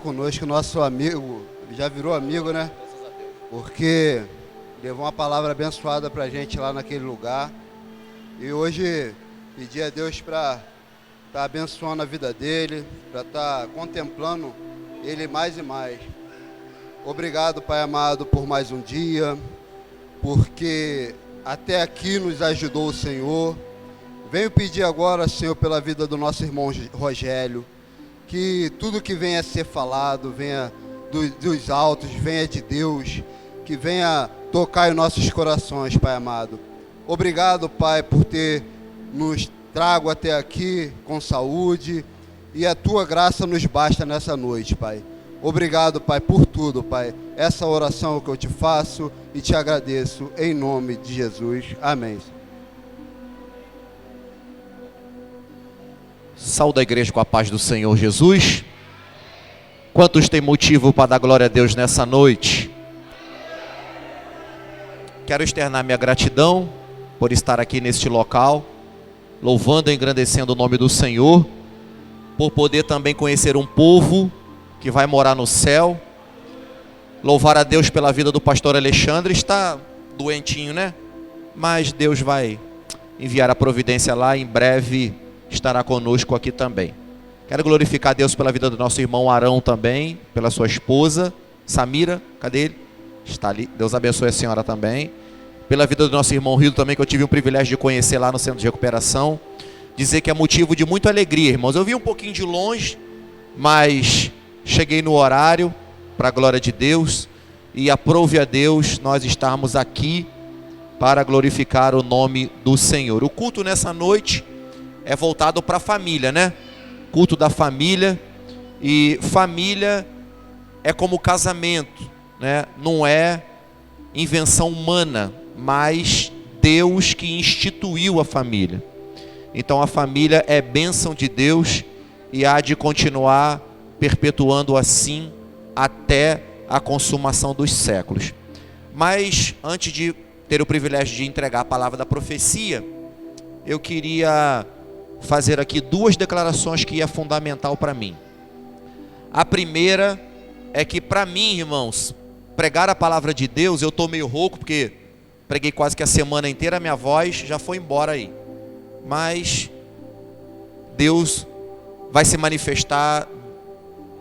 conosco nosso amigo, já virou amigo, né? Porque levou uma palavra abençoada para a gente lá naquele lugar. E hoje pedi a Deus para estar abençoando a vida dele, para estar contemplando ele mais e mais. Obrigado, Pai amado, por mais um dia, porque até aqui nos ajudou o Senhor. Venho pedir agora, Senhor, pela vida do nosso irmão Rogério, que tudo que venha a ser falado, venha dos altos, venha de Deus, que venha tocar em nossos corações, Pai amado. Obrigado, Pai, por ter nos trago até aqui com saúde, e a Tua graça nos basta nessa noite, Pai. Obrigado, Pai, por tudo, Pai. Essa oração que eu te faço e te agradeço em nome de Jesus. Amém. Saúde a igreja com a paz do Senhor Jesus. Quantos têm motivo para dar glória a Deus nessa noite? Quero externar minha gratidão por estar aqui neste local, louvando e engrandecendo o nome do Senhor, por poder também conhecer um povo que vai morar no céu. Louvar a Deus pela vida do pastor Alexandre. Está doentinho, né? Mas Deus vai enviar a providência lá, em breve estará conosco aqui também. Quero glorificar a Deus pela vida do nosso irmão Arão também, pela sua esposa Samira. Cadê ele? Está ali. Deus abençoe a senhora também. Pela vida do nosso irmão Rildo também, que eu tive o privilégio de conhecer lá no centro de recuperação. Dizer que é motivo de muita alegria, irmãos. Eu vi um pouquinho de longe, mas cheguei no horário, para a glória de Deus, e aprove a Deus nós estarmos aqui para glorificar o nome do Senhor. O culto nessa noite é voltado para a família, né? Culto da família. E família é como casamento, né? Não é invenção humana, mas Deus que instituiu a família. Então a família é bênção de Deus e há de continuar perpetuando assim até a consumação dos séculos. Mas antes de ter o privilégio de entregar a palavra da profecia, eu queria fazer aqui duas declarações que é fundamental para mim. A primeira é que para mim, irmãos, pregar a palavra de Deus, eu estou meio rouco porque preguei quase que a semana inteira, a minha voz já foi embora aí. Mas Deus vai se manifestar,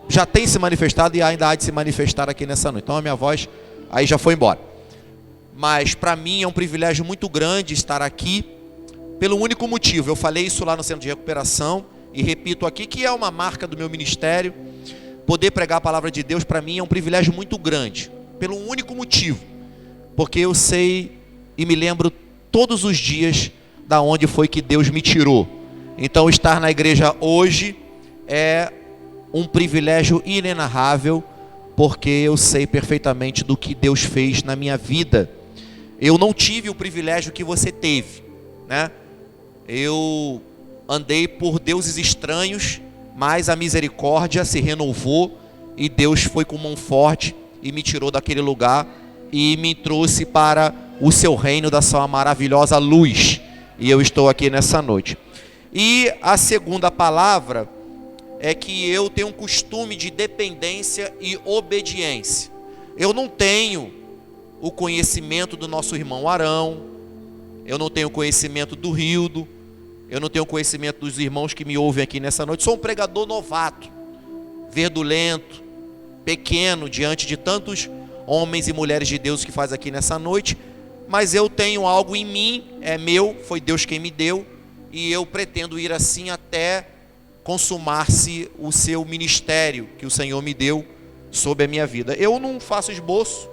já tem se manifestado e ainda há de se manifestar aqui nessa noite. Então a minha voz aí já foi embora. Mas para mim é um privilégio muito grande estar aqui, pelo único motivo, eu falei isso lá no centro de recuperação e repito aqui, que é uma marca do meu ministério. Poder pregar a palavra de Deus para mim é um privilégio muito grande, pelo único motivo, porque eu sei e me lembro todos os dias da onde foi que Deus me tirou. Então estar na igreja hoje é um privilégio inenarrável, porque eu sei perfeitamente do que Deus fez na minha vida. Eu não tive o privilégio que você teve, né? Eu andei por deuses estranhos, mas a misericórdia se renovou e Deus foi com mão forte e me tirou daquele lugar e me trouxe para o seu reino da sua maravilhosa luz. E eu estou aqui nessa noite. E a segunda palavra é que eu tenho um costume de dependência e obediência. Eu não tenho o conhecimento do nosso irmão Arão, eu não tenho conhecimento do Rildo, eu não tenho conhecimento dos irmãos que me ouvem aqui nessa noite. Sou um pregador novato, verdulento, pequeno, diante de tantos homens e mulheres de Deus que faz aqui nessa noite. Mas eu tenho algo em mim, é meu, foi Deus quem me deu, e eu pretendo ir assim até consumar-se o seu ministério que o Senhor me deu sobre a minha vida. Eu não faço esboço.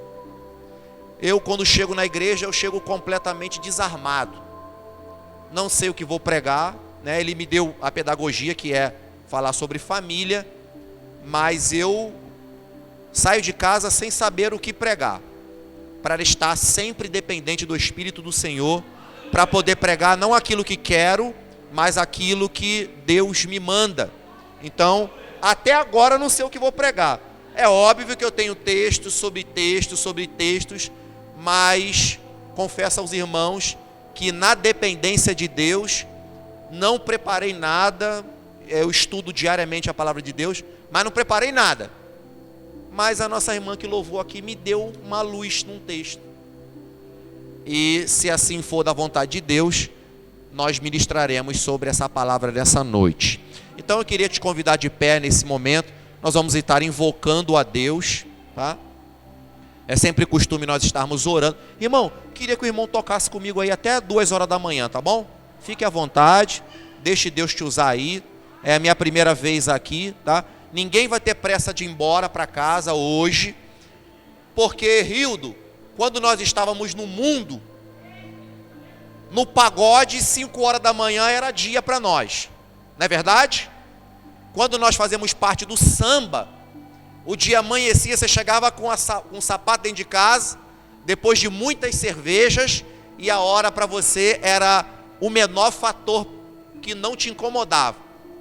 Eu, quando chego na igreja, eu chego completamente desarmado. Não sei o que vou pregar, né? Ele me deu a pedagogia, que é falar sobre família, mas eu saio de casa sem saber o que pregar, para estar sempre dependente do Espírito do Senhor, para poder pregar não aquilo que quero, mas aquilo que Deus me manda. Então, até agora não sei o que vou pregar. É óbvio que eu tenho textos sobre textos sobre textos, mas confesso aos irmãos que na dependência de Deus não preparei nada. Eu estudo diariamente a palavra de Deus, mas não preparei nada. mas a nossa irmã que louvou aqui me deu uma luz num texto. E se assim for da vontade de Deus, nós ministraremos sobre essa palavra dessa noite. Então eu queria te convidar de pé nesse momento. Nós vamos estar invocando a Deus, tá? É sempre costume nós estarmos orando. Irmão, queria que o irmão tocasse comigo aí até 2 horas da manhã, tá bom? Fique à vontade, deixe Deus te usar aí. É a minha primeira vez aqui, tá? Ninguém vai ter pressa de ir embora para casa hoje, porque, Rildo, quando nós estávamos no mundo, no pagode, 5 horas da manhã era dia para nós, não é verdade? Quando nós fazemos parte do samba, o dia amanhecia, você chegava com um sapato dentro de casa, depois de muitas cervejas, e a hora para você era o menor fator que não te incomodava,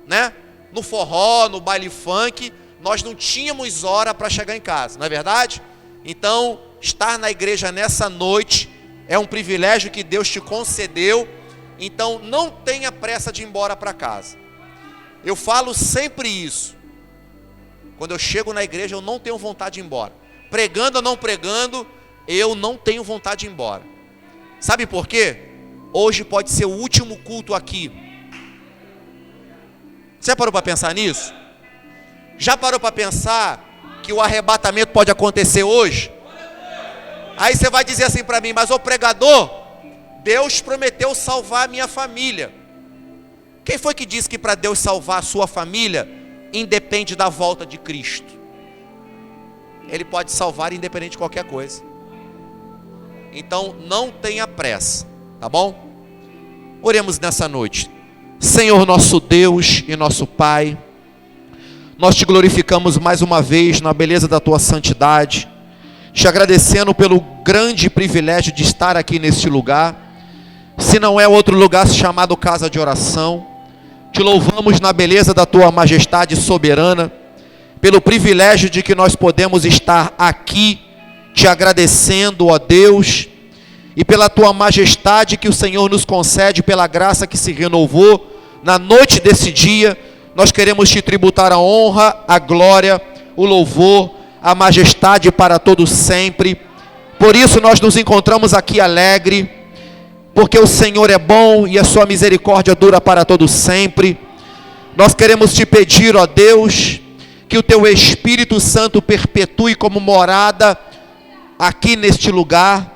né? No forró, no baile funk, nós não tínhamos hora para chegar em casa, não é verdade? Então, estar na igreja nessa noite é um privilégio que Deus te concedeu. Então, não tenha pressa de ir embora para casa. Eu falo sempre isso. Quando eu chego na igreja, eu não tenho vontade de ir embora. Pregando ou não pregando, eu não tenho vontade de ir embora. Sabe por quê? Hoje pode ser o último culto aqui. Você parou para pensar nisso? Já parou para pensar que o arrebatamento pode acontecer hoje? Aí você vai dizer assim para mim, mas ô pregador, Deus prometeu salvar a minha família. Quem foi que disse que para Deus salvar a sua família, independe da volta de Cristo? Ele pode salvar independente de qualquer coisa. Então não tenha pressa, tá bom? Oremos nessa noite. Senhor nosso Deus e nosso Pai, nós te glorificamos mais uma vez na beleza da tua santidade, te agradecendo pelo grande privilégio de estar aqui neste lugar, se não é outro lugar chamado casa de oração. Te louvamos na beleza da tua majestade soberana, pelo privilégio de que nós podemos estar aqui, te agradecendo, ó Deus, e pela tua majestade que o Senhor nos concede, pela graça que se renovou na noite desse dia. Nós queremos te tributar a honra, a glória, o louvor, a majestade para todo sempre. Por isso nós nos encontramos aqui alegre, porque o Senhor é bom e a sua misericórdia dura para todo sempre. Nós queremos te pedir, ó Deus, que o teu Espírito Santo perpetue como morada aqui neste lugar,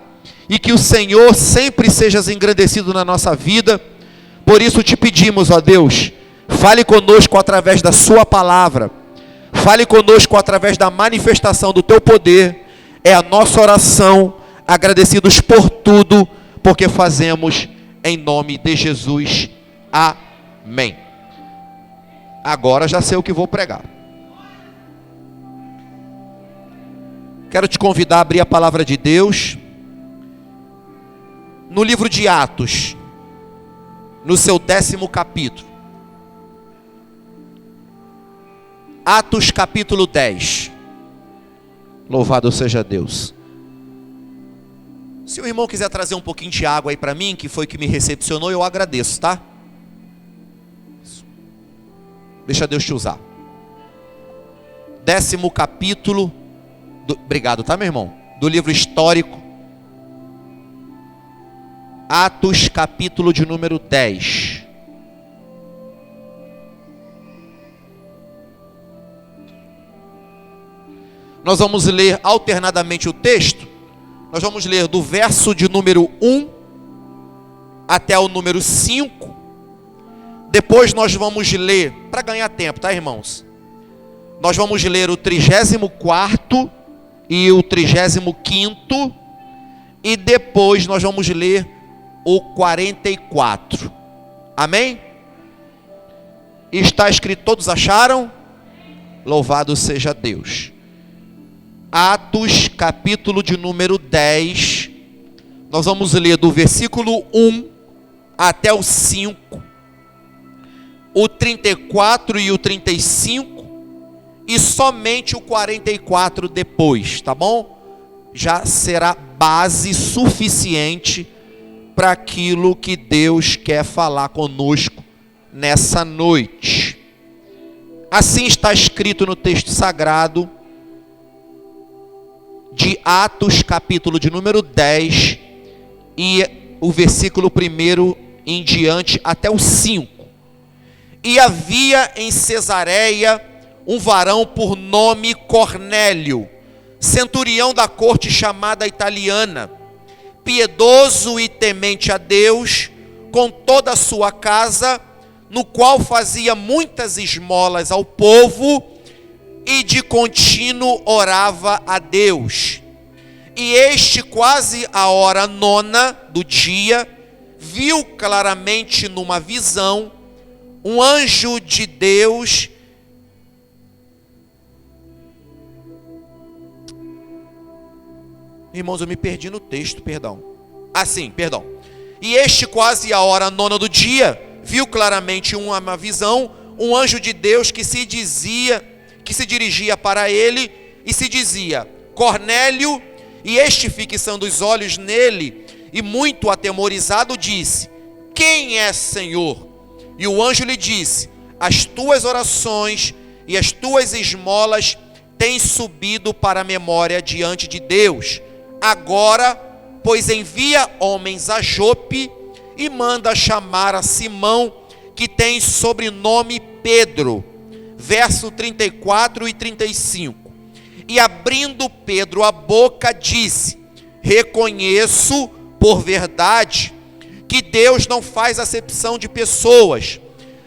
e que o Senhor sempre sejas engrandecido na nossa vida. Por isso te pedimos, ó Deus, fale conosco através da sua palavra, fale conosco através da manifestação do teu poder. É a nossa oração, agradecidos por tudo, porque fazemos em nome de Jesus. Amém. Agora já sei o que vou pregar. Quero te convidar a abrir a palavra de Deus no livro de Atos, no seu 10º capítulo. Atos capítulo 10. Louvado seja Deus. Se o irmão quiser trazer um pouquinho de água aí para mim, que foi que me recepcionou, eu agradeço, tá? Deixa Deus te usar. 10º capítulo obrigado, tá, meu irmão? Do livro histórico. Atos capítulo de número 10. Nós vamos ler alternadamente o texto. Nós vamos ler do verso de número 1 até o número 5. Depois nós vamos ler, para ganhar tempo, tá, irmãos? Nós vamos ler o 34º e o 35º. E depois nós vamos ler o 44. Amém? Está escrito, todos acharam? Louvado seja Deus. Atos capítulo de número 10. Nós vamos ler do versículo 1 até o 5. O 34 e o 35. E somente o 44 depois, tá bom? Já será base suficiente para aquilo que Deus quer falar conosco nessa noite. Assim está escrito no texto sagrado, de Atos, capítulo de número 10, e o versículo 1 em diante até o 5. E havia em Cesareia um varão por nome Cornélio, centurião da corte chamada italiana, piedoso e temente a Deus, com toda a sua casa, no qual fazia muitas esmolas ao povo e de contínuo orava a Deus. E este, quase a hora 9 do dia, viu claramente numa visão um anjo de Deus Irmãos, eu me perdi no texto, perdão. Perdão. E este, quase a hora 9 do dia, viu claramente uma visão, um anjo de Deus que se dirigia para ele e se dizia: Cornélio. E este, fixando os olhos nele e muito atemorizado, disse: Quem é, Senhor? E o anjo lhe disse: As tuas orações e as tuas esmolas têm subido para a memória diante de Deus. Agora, pois, envia homens a Jope e manda chamar a Simão, que tem sobrenome Pedro. Verso 34 e 35. E abrindo Pedro a boca, disse: Reconheço por verdade que Deus não faz acepção de pessoas,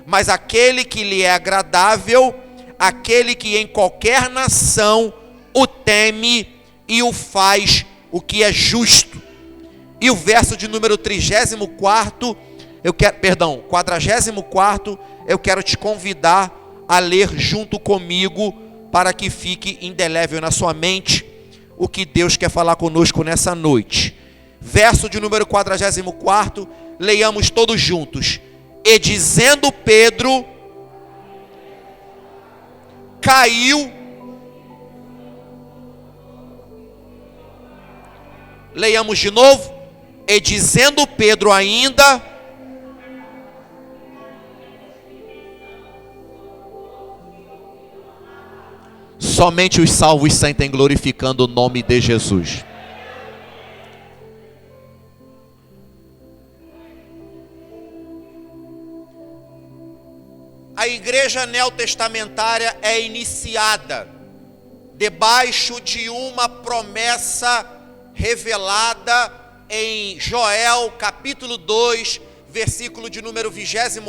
mas aquele que lhe é agradável, aquele que em qualquer nação o teme e o faz o que é justo. E o verso de número 44, eu quero te convidar a ler junto comigo, para que fique indelével na sua mente o que Deus quer falar conosco nessa noite. Verso de número 44, leiamos todos juntos. E dizendo Pedro, caiu. Leiamos de novo. E dizendo Pedro ainda, somente os salvos sentem glorificando o nome de Jesus. A igreja neotestamentária é iniciada debaixo de uma promessa revelada em Joel capítulo 2, versículo de número 28,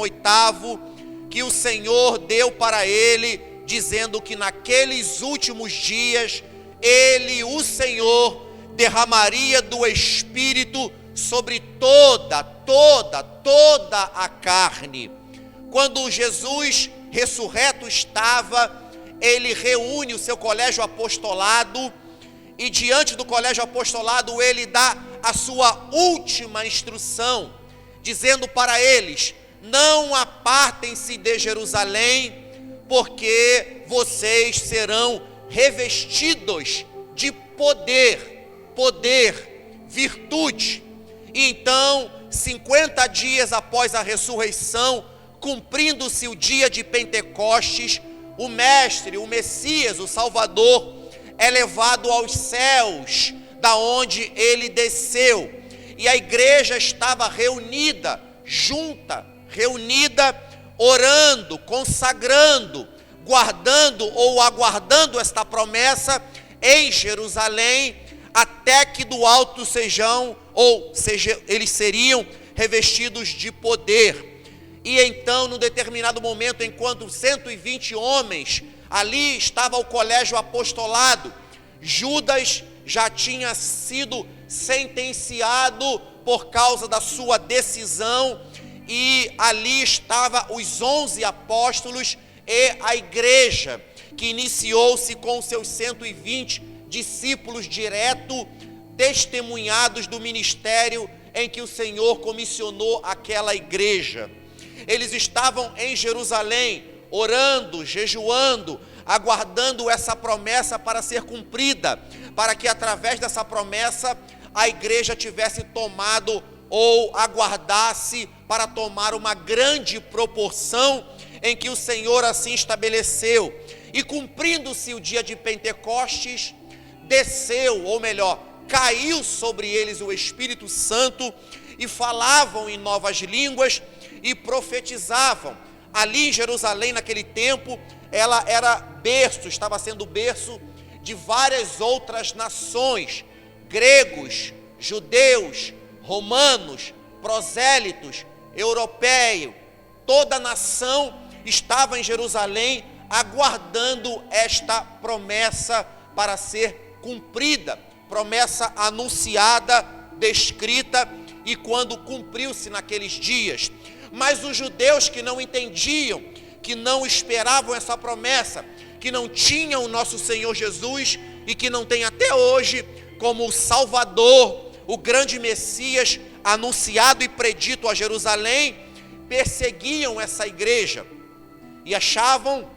que o Senhor deu para ele, dizendo que naqueles últimos dias, ele, o Senhor, derramaria do Espírito sobre toda a carne. Quando Jesus ressurreto estava, ele reúne o seu colégio apostolado, e diante do colégio apostolado ele dá a sua última instrução, dizendo para eles: não apartem-se de Jerusalém, porque vocês serão revestidos de poder, virtude. E então, 50 dias após a ressurreição, cumprindo-se o dia de Pentecostes, o Mestre, o Messias, o Salvador, é levado aos céus, da onde ele desceu. E a igreja estava reunida, orando, consagrando, guardando ou aguardando esta promessa em Jerusalém, até que do alto eles seriam revestidos de poder. E então, num determinado momento, enquanto 120 homens, ali estava o colégio apostolado, Judas já tinha sido sentenciado por causa da sua decisão, e ali estavam os 11 apóstolos e a igreja, que iniciou-se com seus 120 discípulos direto, testemunhados do ministério em que o Senhor comissionou aquela igreja. Eles estavam em Jerusalém, orando, jejuando, aguardando essa promessa para ser cumprida, para que através dessa promessa a igreja tivesse tomado ou aguardasse para tomar uma grande proporção em que o Senhor assim estabeleceu. E cumprindo-se o dia de Pentecostes, desceu, ou melhor, caiu sobre eles o Espírito Santo, e falavam em novas línguas e profetizavam. Ali em Jerusalém, naquele tempo, ela era berço, estava sendo berço de várias outras nações, gregos, judeus, romanos, prosélitos, europeus. Toda a nação estava em Jerusalém aguardando esta promessa para ser cumprida, promessa anunciada, descrita, e quando cumpriu-se naqueles dias. Mas os judeus que não entendiam, que não esperavam essa promessa, que não tinham o nosso Senhor Jesus e que não tem até hoje como o Salvador, o grande Messias anunciado e predito a Jerusalém, perseguiam essa igreja e achavam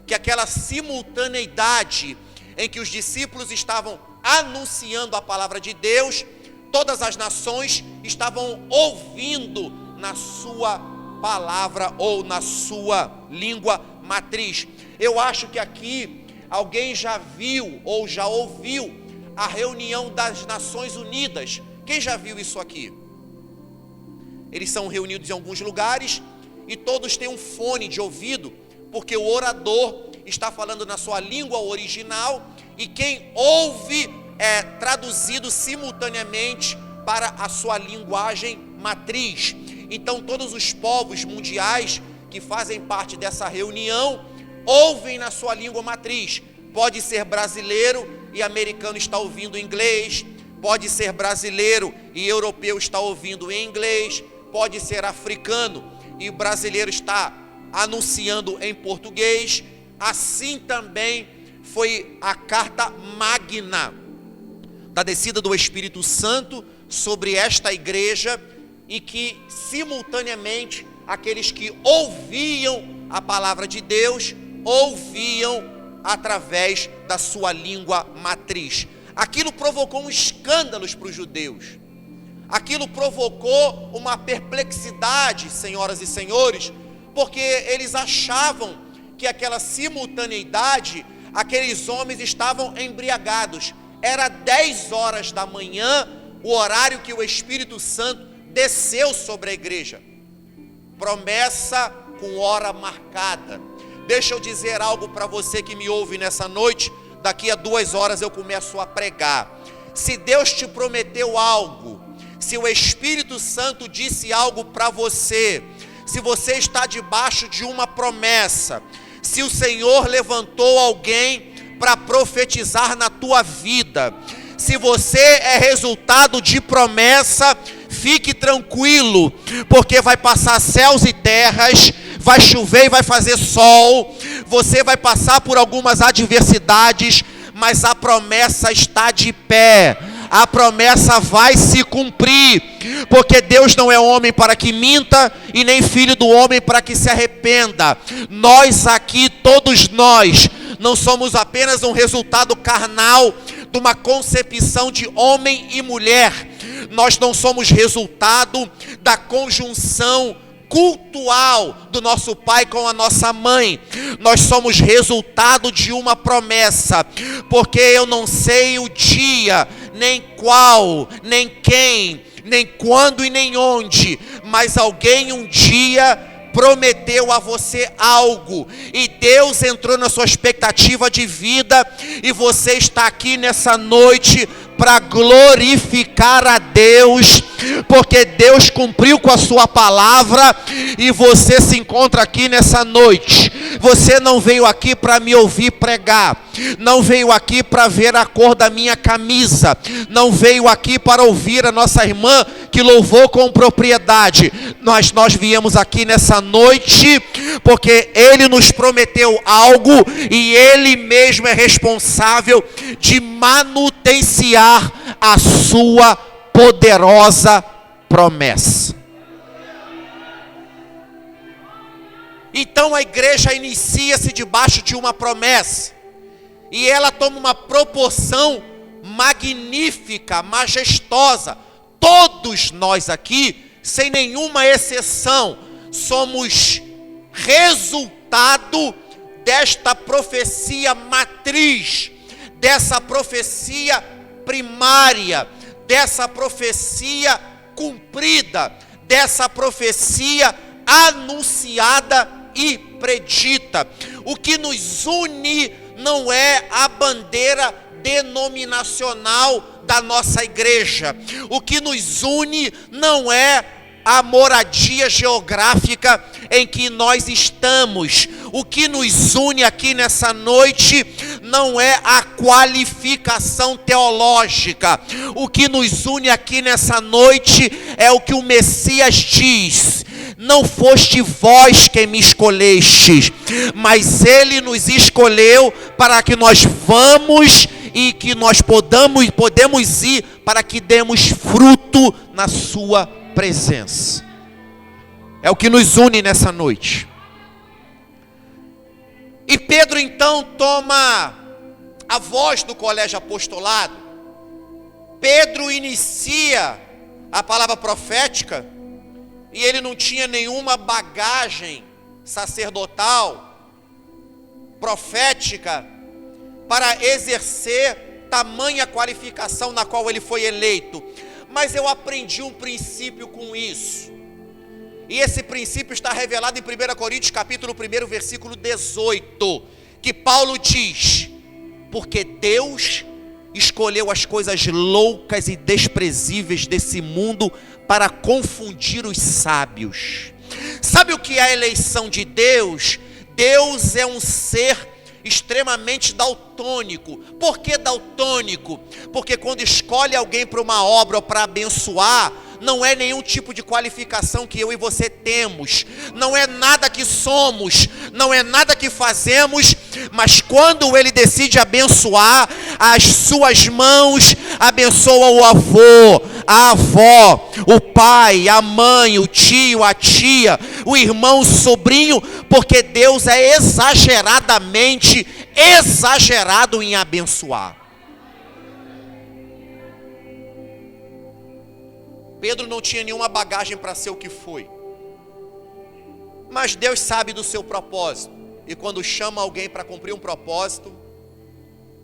que aquela simultaneidade em que os discípulos estavam anunciando a palavra de Deus, todas as nações estavam ouvindo na sua palavra ou na sua língua matriz. Eu acho que aqui alguém já viu ou já ouviu a reunião das Nações Unidas. Quem já viu isso aqui? Eles são reunidos em alguns lugares e todos têm um fone de ouvido, porque o orador está falando na sua língua original e quem ouve é traduzido simultaneamente para a sua linguagem matriz. Então todos os povos mundiais que fazem parte dessa reunião ouvem na sua língua matriz. Pode ser brasileiro e americano está ouvindo inglês, pode ser brasileiro e europeu está ouvindo em inglês, pode ser africano e brasileiro está anunciando em português. Assim também foi a carta magna da descida do Espírito Santo sobre esta igreja, e que simultaneamente aqueles que ouviam a palavra de Deus, ouviam através da sua língua matriz. Aquilo provocou um escândalo para os judeus, aquilo provocou uma perplexidade, senhoras e senhores, porque eles achavam que aquela simultaneidade, aqueles homens estavam embriagados. Era 10 horas da manhã, o horário que o Espírito Santo desceu sobre a igreja. Promessa com hora marcada. Deixa eu dizer algo para você que me ouve nessa noite. Daqui a 2 horas eu começo a pregar. Se Deus te prometeu algo, se o Espírito Santo disse algo para você, se você está debaixo de uma promessa, se o Senhor levantou alguém para profetizar na tua vida, se você é resultado de promessa, fique tranquilo, porque vai passar céus e terras, vai chover e vai fazer sol, você vai passar por algumas adversidades, mas a promessa está de pé, a promessa vai se cumprir, porque Deus não é homem para que minta, e nem filho do homem para que se arrependa. Nós aqui, todos nós, não somos apenas um resultado carnal de uma concepção de homem e mulher, nós não somos resultado da conjunção cultual do nosso pai com a nossa mãe, nós somos resultado de uma promessa, porque eu não sei o dia, nem qual, nem quem, nem quando e nem onde, mas alguém um dia prometeu a você algo, e Deus entrou na sua expectativa de vida, e você está aqui nessa noite para glorificar a Deus, porque Deus cumpriu com a sua palavra, e você se encontra aqui nessa noite. Você não veio aqui para me ouvir pregar, não veio aqui para ver a cor da minha camisa, não veio aqui para ouvir a nossa irmã que louvou com propriedade. Nós viemos aqui nessa noite porque Ele nos prometeu algo, e Ele mesmo é responsável de manutenciar a sua poderosa promessa. Então a igreja inicia-se debaixo de uma promessa, e ela toma uma proporção magnífica, majestosa. Todos nós aqui, sem nenhuma exceção, somos resultado desta profecia matriz, dessa profecia primária, dessa profecia cumprida, dessa profecia anunciada e predita. O que nos une não é a bandeira denominacional da nossa igreja. O que nos une não é a moradia geográfica em que nós estamos. O que nos une aqui nessa noite não é a qualificação teológica. O que nos une aqui nessa noite é o que o Messias diz: não foste vós quem me escolhestes, mas Ele nos escolheu para que nós vamos e que nós podemos ir para que demos fruto na sua presença. É o que nos une nessa noite. E Pedro então toma a voz do colégio apostolado. Pedro inicia a palavra profética e ele não tinha nenhuma bagagem sacerdotal, profética, para exercer tamanha qualificação na qual ele foi eleito. Mas eu aprendi um princípio com isso. E esse princípio está revelado em 1 Coríntios capítulo 1, versículo 18, que Paulo diz: porque Deus escolheu as coisas loucas e desprezíveis desse mundo para confundir os sábios. Sabe o que é a eleição de Deus? Deus é um ser extremamente daltônico. Por que daltônico? Porque quando escolhe alguém para uma obra ou para abençoar, não é nenhum tipo de qualificação que eu e você temos, não é nada que somos, não é nada que fazemos, mas quando Ele decide abençoar, as suas mãos abençoam o avô, a avó, o pai, a mãe, o tio, a tia, o irmão, o sobrinho, porque Deus é exageradamente exagerado em abençoar. Pedro não tinha nenhuma bagagem para ser o que foi. Mas Deus sabe do seu propósito. E quando chama alguém para cumprir um propósito,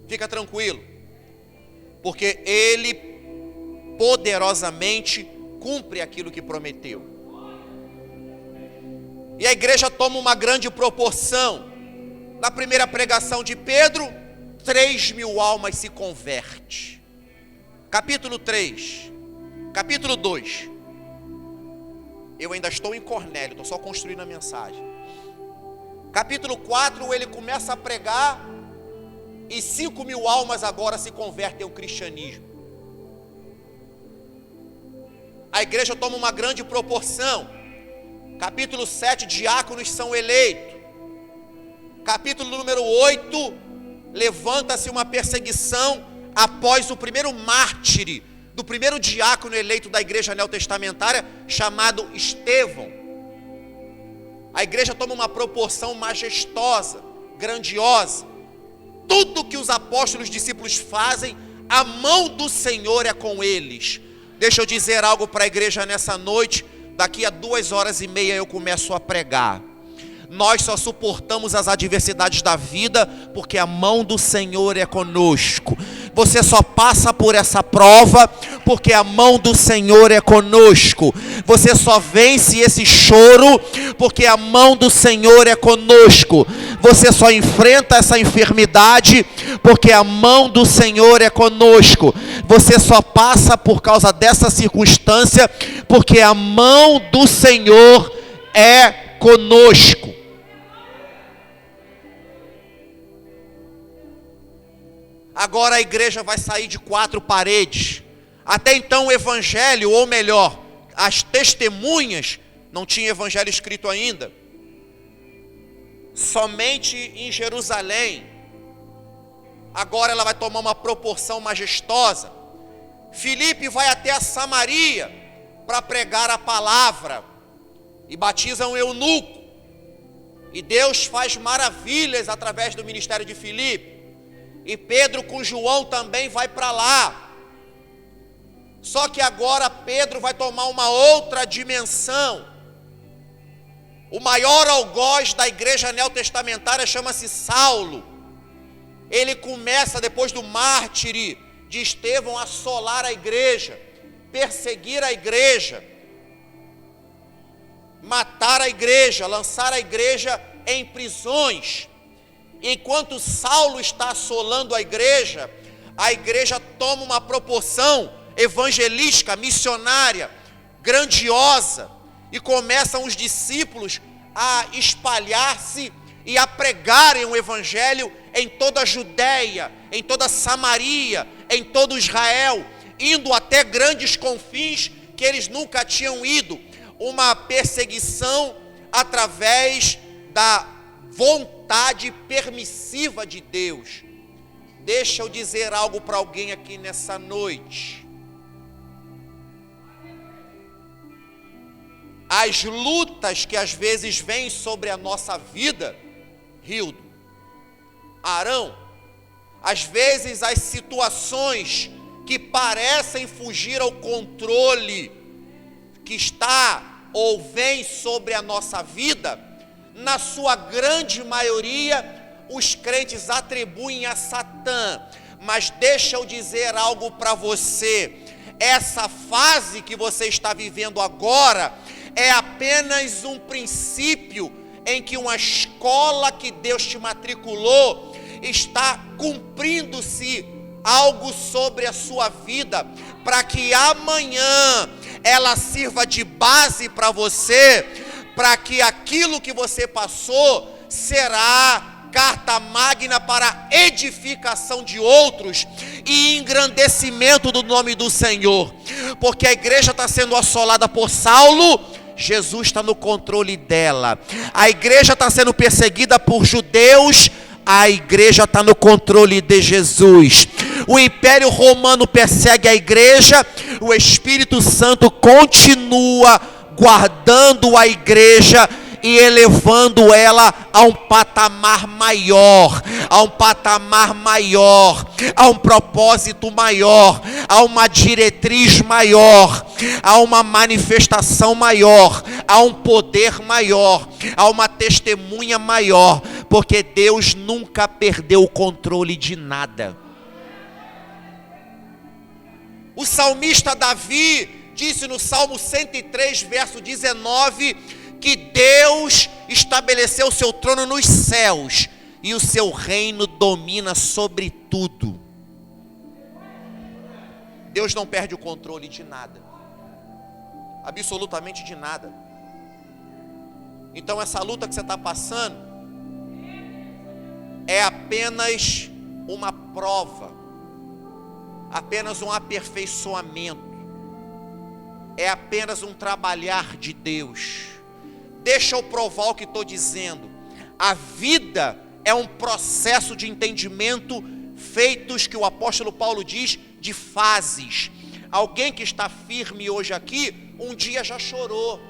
fica tranquilo. Porque Ele poderosamente cumpre aquilo que prometeu. E a igreja toma uma grande proporção. Na primeira pregação de Pedro, 3.000 almas se convertem. Capítulo 3. Capítulo 2, eu ainda estou em Cornélio, estou só construindo a mensagem. Capítulo 4, ele começa a pregar e 5.000 almas agora se convertem ao cristianismo. A igreja toma uma grande proporção. Capítulo 7, diáconos são eleitos. Capítulo número 8, levanta-se uma perseguição após o primeiro mártir do primeiro diácono eleito da igreja neotestamentária, chamado Estevão. A igreja toma uma proporção majestosa, grandiosa. Tudo que os apóstolos, discípulos fazem, a mão do Senhor é com eles. Deixa eu dizer algo para a igreja nessa noite. Daqui a 2h30 eu começo a pregar. Nós só suportamos as adversidades da vida porque a mão do Senhor é conosco. Você só passa por essa prova porque a mão do Senhor é conosco. Você só vence esse choro porque a mão do Senhor é conosco. Você só enfrenta essa enfermidade porque a mão do Senhor é conosco. Você só passa por causa dessa circunstância porque a mão do Senhor é conosco. Agora a igreja vai sair de 4 paredes. Até então o evangelho, ou melhor, as testemunhas, não tinha evangelho escrito ainda. Somente em Jerusalém. Agora ela vai tomar uma proporção majestosa. Filipe vai até a Samaria para pregar a palavra. E batiza um eunuco. E Deus faz maravilhas através do ministério de Filipe. E Pedro com João também vai para lá. Só que agora Pedro vai tomar uma outra dimensão. O maior algoz da igreja neotestamentária chama-se Saulo. ele começa, depois do mártire de Estevão, a assolar a igreja, perseguir a igreja, matar a igreja, lançar a igreja em prisões. Enquanto Saulo está assolando a igreja toma uma proporção evangelística, missionária, grandiosa, e começam os discípulos a espalhar-se e a pregarem o evangelho em toda a Judéia, em toda a Samaria, em todo Israel, indo até grandes confins que eles nunca tinham ido. Uma perseguição através da vontade permissiva de Deus. Deixa eu dizer algo para alguém aqui nessa noite. As lutas que às vezes vêm sobre a nossa vida, Rildo, Arão, às vezes as situações que parecem fugir ao controle que está ou vem sobre a nossa vida, na sua grande maioria, os crentes atribuem a Satã. Mas deixa eu dizer algo para você: essa fase que você está vivendo agora é apenas um princípio em que uma escola que Deus te matriculou está cumprindo-se algo sobre a sua vida, para que amanhã ela sirva de base para você, para que aquilo que você passou será carta magna para edificação de outros e engrandecimento do nome do Senhor. Porque a igreja está sendo assolada por Saulo, Jesus está no controle dela. A igreja está sendo perseguida por judeus, a igreja está no controle de Jesus. O Império Romano persegue a igreja, o Espírito Santo continua guardando a igreja e elevando ela a um patamar maior, a um patamar maior, a um propósito maior, a uma diretriz maior, a uma manifestação maior, a um poder maior, a uma testemunha maior, porque Deus nunca perdeu o controle de nada. O salmista Davi disse no Salmo 103, verso 19, que Deus estabeleceu o seu trono nos céus e o seu reino domina sobre tudo. Deus não perde o controle de nada, absolutamente de nada. Então essa luta que você está passando é apenas uma prova, apenas um aperfeiçoamento, é apenas um trabalhar de Deus. Deixa eu provar o que estou dizendo. A vida é um processo de entendimento feitos, que o apóstolo Paulo diz, de fases. Alguém que está firme hoje aqui, um dia já chorou.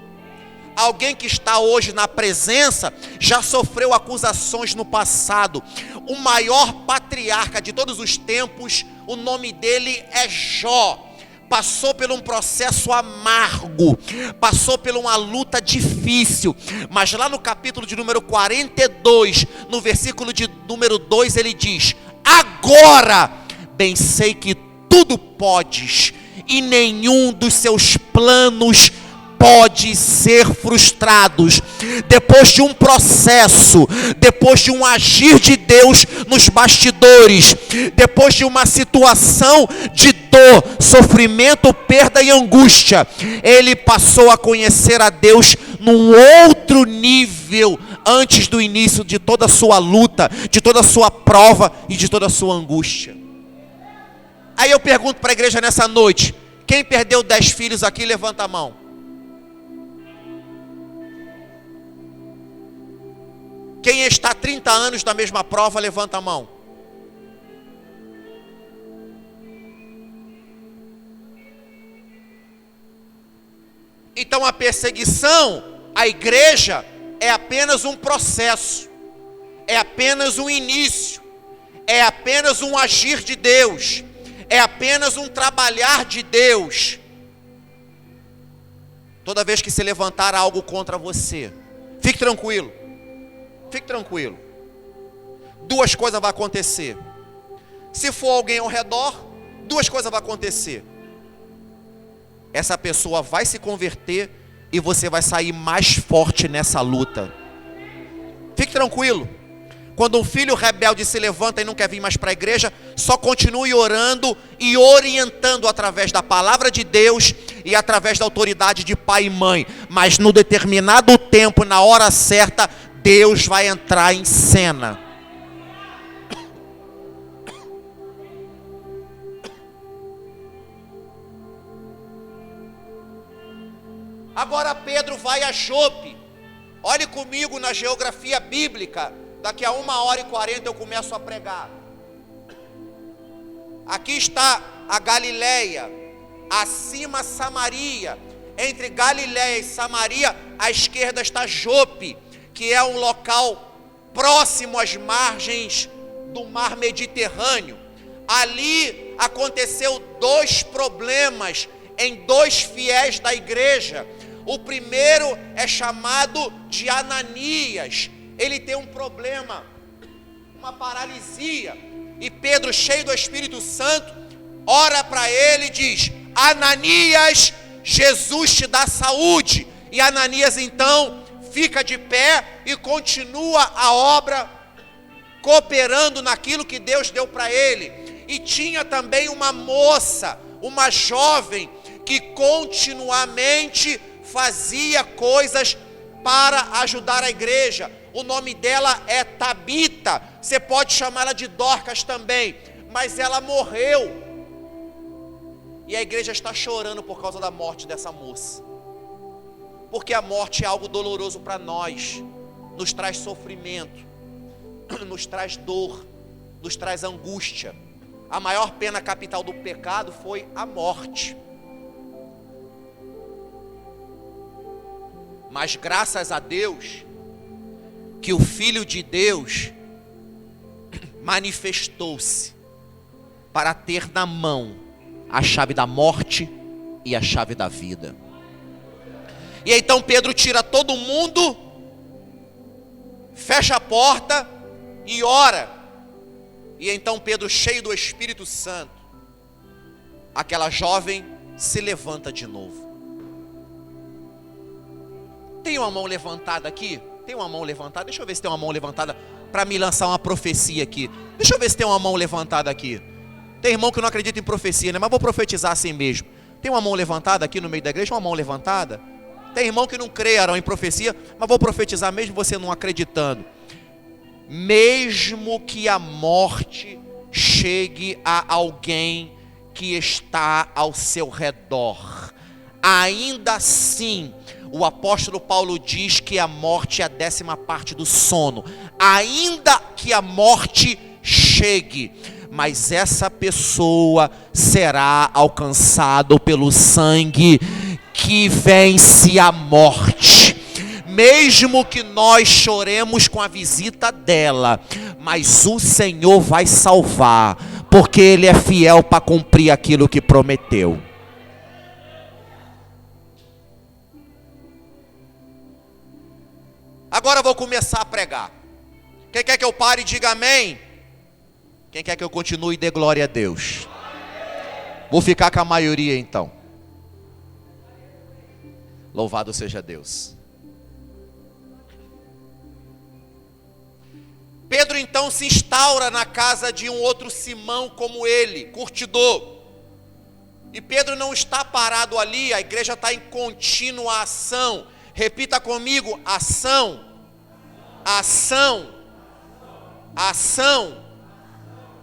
Alguém que está hoje na presença, já sofreu acusações no passado. O maior patriarca de todos os tempos, o nome dele é Jó. Passou por um processo amargo, passou por uma luta difícil, mas lá no capítulo de número 42, no versículo de número 2, ele diz: agora bem sei que tudo podes, e nenhum dos seus planos pode ser frustrados. Depois de um processo, depois de um agir de Deus nos bastidores, depois de uma situação de dor, sofrimento, perda e angústia, ele passou a conhecer a Deus num outro nível, antes do início de toda a sua luta, de toda a sua prova e de toda a sua angústia. Aí eu pergunto para a igreja nessa noite: quem perdeu 10 filhos aqui, levanta a mão. Quem está há 30 anos na mesma prova, levanta a mão. Então a perseguição à igreja é apenas um processo, é apenas um início, é apenas um agir de Deus, é apenas um trabalhar de Deus. Toda vez que se levantar algo contra você, fique tranquilo. Fique tranquilo. duas coisas vão acontecer. Se for alguém ao redor, duas coisas vão acontecer. Essa pessoa vai se converter e você vai sair mais forte nessa luta. Fique tranquilo. Quando um filho rebelde se levanta e não quer vir mais para a igreja, só continue orando e orientando através da palavra de Deus e através da autoridade de pai e mãe. Mas no determinado tempo, na hora certa, Deus vai entrar em cena. Agora Pedro vai a Jope. Olhe comigo na geografia bíblica. Daqui a 1h40 eu começo a pregar. Aqui está a Galileia, acima Samaria. Entre Galileia e Samaria, à esquerda está Jope, que é um local próximo às margens do mar Mediterrâneo. Ali aconteceu dois problemas em dois fiéis da igreja. O primeiro é chamado de Ananias. Ele tem um problema, uma paralisia, e Pedro, cheio do Espírito Santo, ora para ele e diz: Ananias, Jesus te dá saúde. E Ananias então fica de pé e continua a obra, cooperando naquilo que Deus deu para ele. E tinha também uma moça, uma jovem, que continuamente fazia coisas para ajudar a igreja. O nome dela é Tabita, você pode chamá-la de Dorcas também, mas ela morreu, e a igreja está chorando por causa da morte dessa moça, porque a morte é algo doloroso para nós, nos traz sofrimento, nos traz dor, nos traz angústia. A maior pena capital do pecado foi a morte, mas graças a Deus, que o Filho de Deus manifestou-se para ter na mão a chave da morte e a chave da vida. E então Pedro tira todo mundo, fecha a porta e ora. E então Pedro, cheio do Espírito Santo, aquela jovem se levanta de novo. Tem uma mão levantada aqui? Tem uma mão levantada? Deixa eu ver se tem uma mão levantada para me lançar uma profecia aqui. Deixa eu ver se tem uma mão levantada aqui. Tem irmão que não acredita em profecia, né? Mas vou profetizar assim mesmo. Tem uma mão levantada aqui no meio da igreja? Uma mão levantada? Tem irmão que não crê, Arão, em profecia, mas vou profetizar mesmo você não acreditando. Mesmo que a morte chegue a alguém que está ao seu redor, ainda assim, o apóstolo Paulo diz que a morte é a 10ª parte do sono. Ainda que a morte chegue, mas essa pessoa será alcançada pelo sangue que vence a morte. Mesmo que nós choremos com a visita dela, mas o Senhor vai salvar, porque Ele é fiel para cumprir aquilo que prometeu. Agora eu vou começar a pregar. Quem quer que eu pare, diga amém. Quem quer que eu continue, dê glória a Deus. Vou ficar com a maioria então. Louvado seja Deus. Pedro então se instaura na casa de um outro Simão como ele, curtidor. E Pedro não está parado ali, a igreja está em contínua ação. Repita comigo: ação, ação, ação.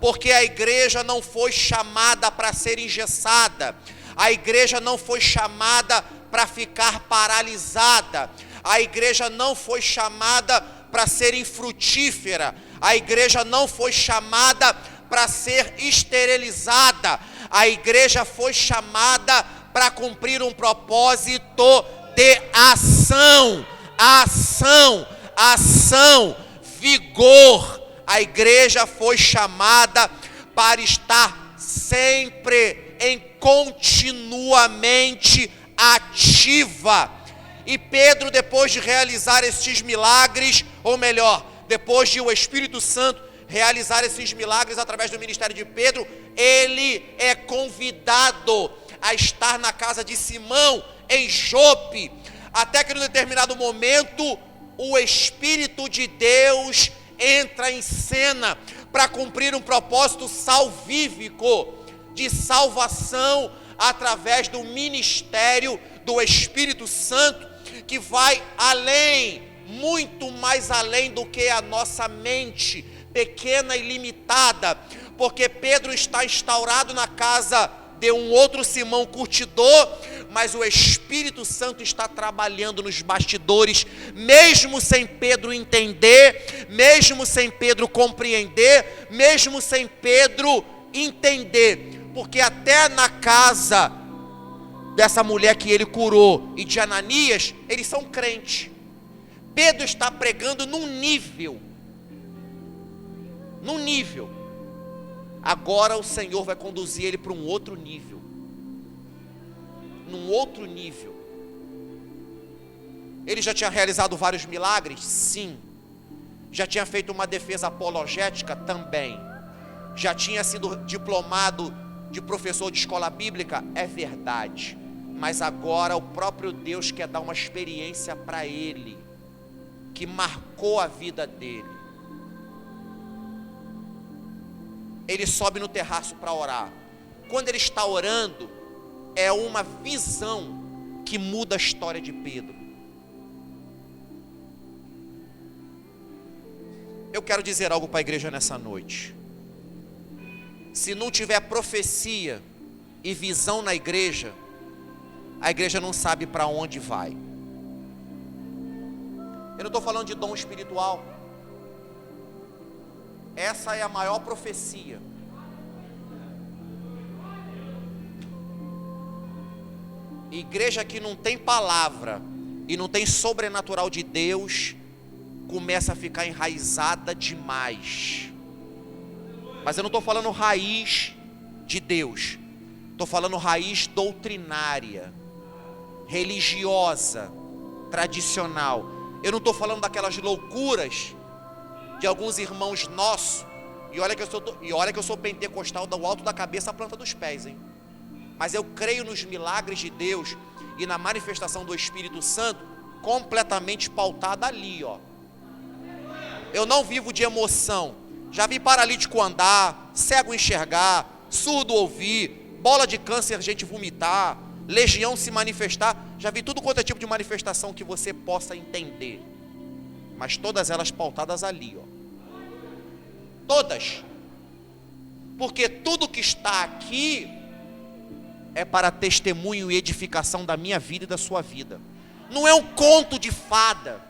Porque a igreja não foi chamada para ser engessada. A igreja não foi chamada para ficar paralisada. A igreja não foi chamada para ser infrutífera. A igreja não foi chamada para ser esterilizada. A igreja foi chamada para cumprir um propósito de ação, ação, ação, vigor. A igreja foi chamada para estar sempre em continuamente ativa. E Pedro, depois de realizar estes milagres, ou melhor, depois de o Espírito Santo realizar esses milagres através do ministério de Pedro, ele é convidado a estar na casa de Simão, em Jope, até que em determinado momento, o Espírito de Deus entra em cena para cumprir um propósito salvífico de salvação através do ministério do Espírito Santo, que vai além, muito mais além do que a nossa mente pequena e limitada, porque Pedro está instaurado na casa de um outro Simão curtidor, mas o Espírito Santo está trabalhando nos bastidores, mesmo sem Pedro entender, mesmo sem Pedro compreender, mesmo sem Pedro entender, porque até na casa dessa mulher que ele curou e de Ananias, eles são crentes. Pedro está pregando num nível. Agora o Senhor vai conduzir ele para um outro nível. Num outro nível. Ele já tinha realizado vários milagres? Sim. Já tinha feito uma defesa apologética? Também. Já tinha sido diplomado de professor de escola bíblica? É verdade. Mas agora o próprio Deus quer dar uma experiência para ele, que marcou a vida dele. Ele sobe no terraço para orar. Quando ele está orando, é uma visão que muda a história de Pedro. Eu quero dizer algo para a igreja nessa noite. Se não tiver profecia e visão na igreja, a igreja não sabe para onde vai. Eu não estou falando de dom espiritual. Essa é a maior profecia. Igreja que não tem palavra e não tem sobrenatural de Deus, começa a ficar enraizada demais. Mas eu não estou falando raiz de Deus, estou falando raiz doutrinária, religiosa, tradicional. Eu não estou falando daquelas loucuras de alguns irmãos nossos, e olha que eu sou pentecostal do alto da cabeça à planta dos pés, hein? Mas eu creio nos milagres de Deus e na manifestação do Espírito Santo completamente pautada ali, ó. Eu não vivo de emoção. Já vi paralítico andar, cego enxergar, surdo ouvir, bola de câncer gente vomitar, legião se manifestar. Já vi tudo quanto é tipo de manifestação que você possa entender, mas todas elas pautadas ali, ó. Todas. Porque tudo que está aqui é para testemunho e edificação da minha vida e da sua vida. Não é um conto de fada.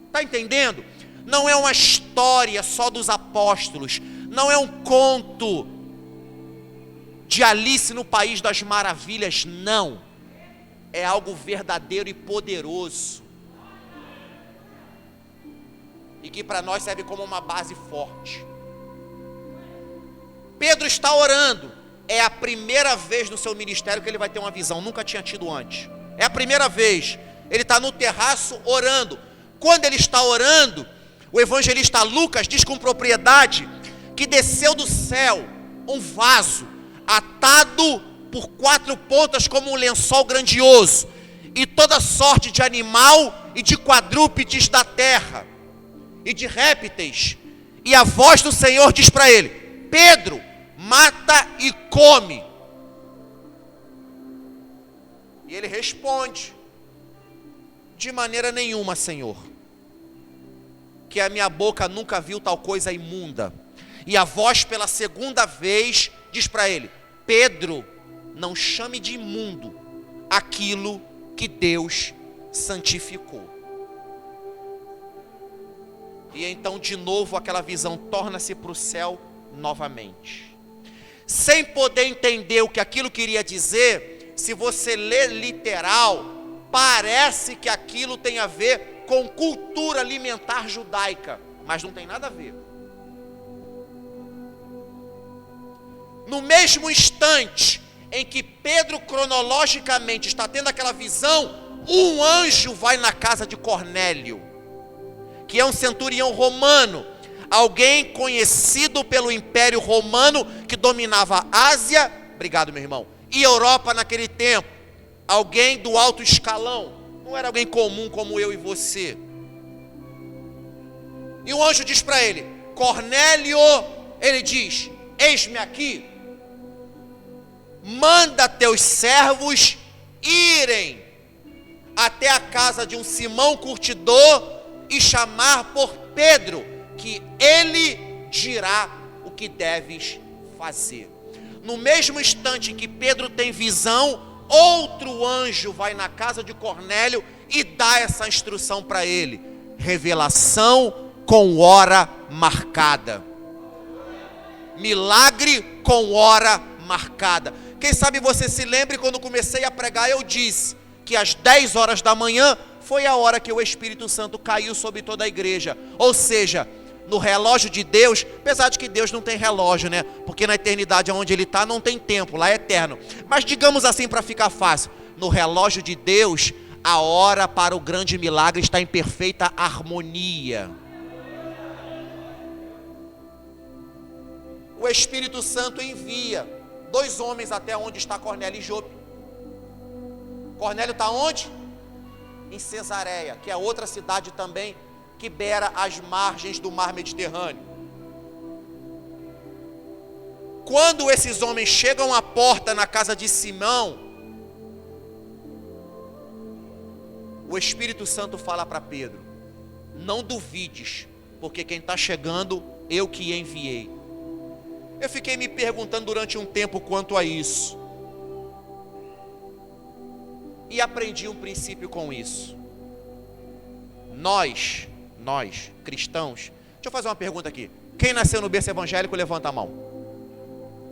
Está entendendo? Não é uma história só dos apóstolos. Não é um conto de Alice no País das Maravilhas. Não. É algo verdadeiro e poderoso. E que para nós serve como uma base forte. Pedro está orando. É a primeira vez no seu ministério que ele vai ter uma visão. Nunca tinha tido antes. É a primeira vez. Ele está no terraço orando. Quando ele está orando, o evangelista Lucas diz com propriedade que desceu do céu um vaso atado por 4 pontas como um lençol grandioso, e toda sorte de animal e de quadrúpedes da terra e de répteis. E a voz do Senhor diz para ele: Pedro, mata e come. E ele responde: de maneira nenhuma, Senhor, que a minha boca nunca viu tal coisa imunda. E a voz pela segunda vez diz para ele: Pedro, não chame de imundo aquilo que Deus santificou. E então de novo aquela visão torna-se para o céu novamente. Sem poder entender o que aquilo queria dizer, se você lê literal, parece que aquilo tem a ver com cultura alimentar judaica, mas não tem nada a ver. No mesmo instante em que Pedro cronologicamente está tendo aquela visão, um anjo vai na casa de Cornélio, que é um centurião romano, alguém conhecido pelo Império Romano que dominava a Ásia, obrigado meu irmão, e Europa naquele tempo, alguém do alto escalão, não era alguém comum como eu e você. E o anjo diz para ele: Cornélio, ele diz: eis-me aqui, manda teus servos irem até a casa de um Simão curtidor e chamar por Pedro, que ele dirá o que deves fazer. No mesmo instante em que Pedro tem visão, outro anjo vai na casa de Cornélio e dá essa instrução para ele. Revelação com hora marcada. Milagre com hora marcada. Quem sabe você se lembre, quando comecei a pregar, eu disse que às 10 horas da manhã foi a hora que o Espírito Santo caiu sobre toda a igreja. Ou seja, no relógio de Deus, apesar de que Deus não tem relógio, né? Porque na eternidade onde Ele está não tem tempo, lá é eterno. Mas digamos assim para ficar fácil, no relógio de Deus, a hora para o grande milagre está em perfeita harmonia. O Espírito Santo envia 2 homens até onde está Cornélio e Jope. Cornélio está onde? Em Cesareia, que é outra cidade também que beira as margens do mar Mediterrâneo. Quando esses homens chegam à porta na casa de Simão, o Espírito Santo fala para Pedro: não duvides, porque quem está chegando, eu que enviei. Eu fiquei me perguntando durante um tempo quanto a isso, e aprendi um princípio com isso. Nós cristãos, deixa eu fazer uma pergunta aqui. Quem nasceu no berço evangélico, levanta a mão.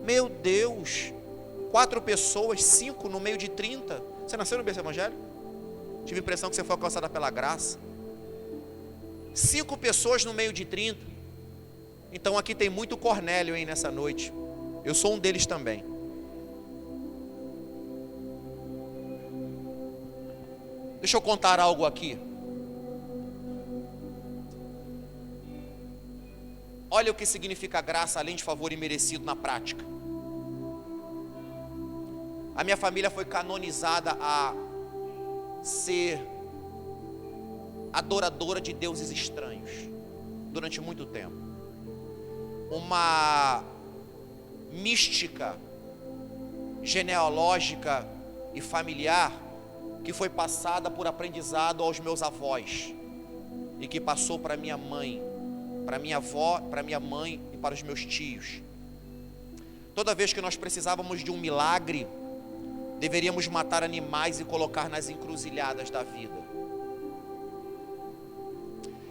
Meu Deus, 4 pessoas, 5 no meio de 30. Você nasceu no berço evangélico? Tive a impressão que você foi alcançada pela graça. 5 pessoas no meio de 30. Então aqui tem muito Cornélio, hein, nessa noite. Eu sou um deles também. Deixa eu contar algo aqui. Olha o que significa graça, além de favor imerecido na prática. A minha família foi canonizada a ser adoradora de deuses estranhos durante muito tempo. Uma mística genealógica e familiar que foi passada por aprendizado aos meus avós e que passou para minha mãe, para minha avó, para minha mãe e para os meus tios. Toda vez que nós precisávamos de um milagre, deveríamos matar animais e colocar nas encruzilhadas da vida.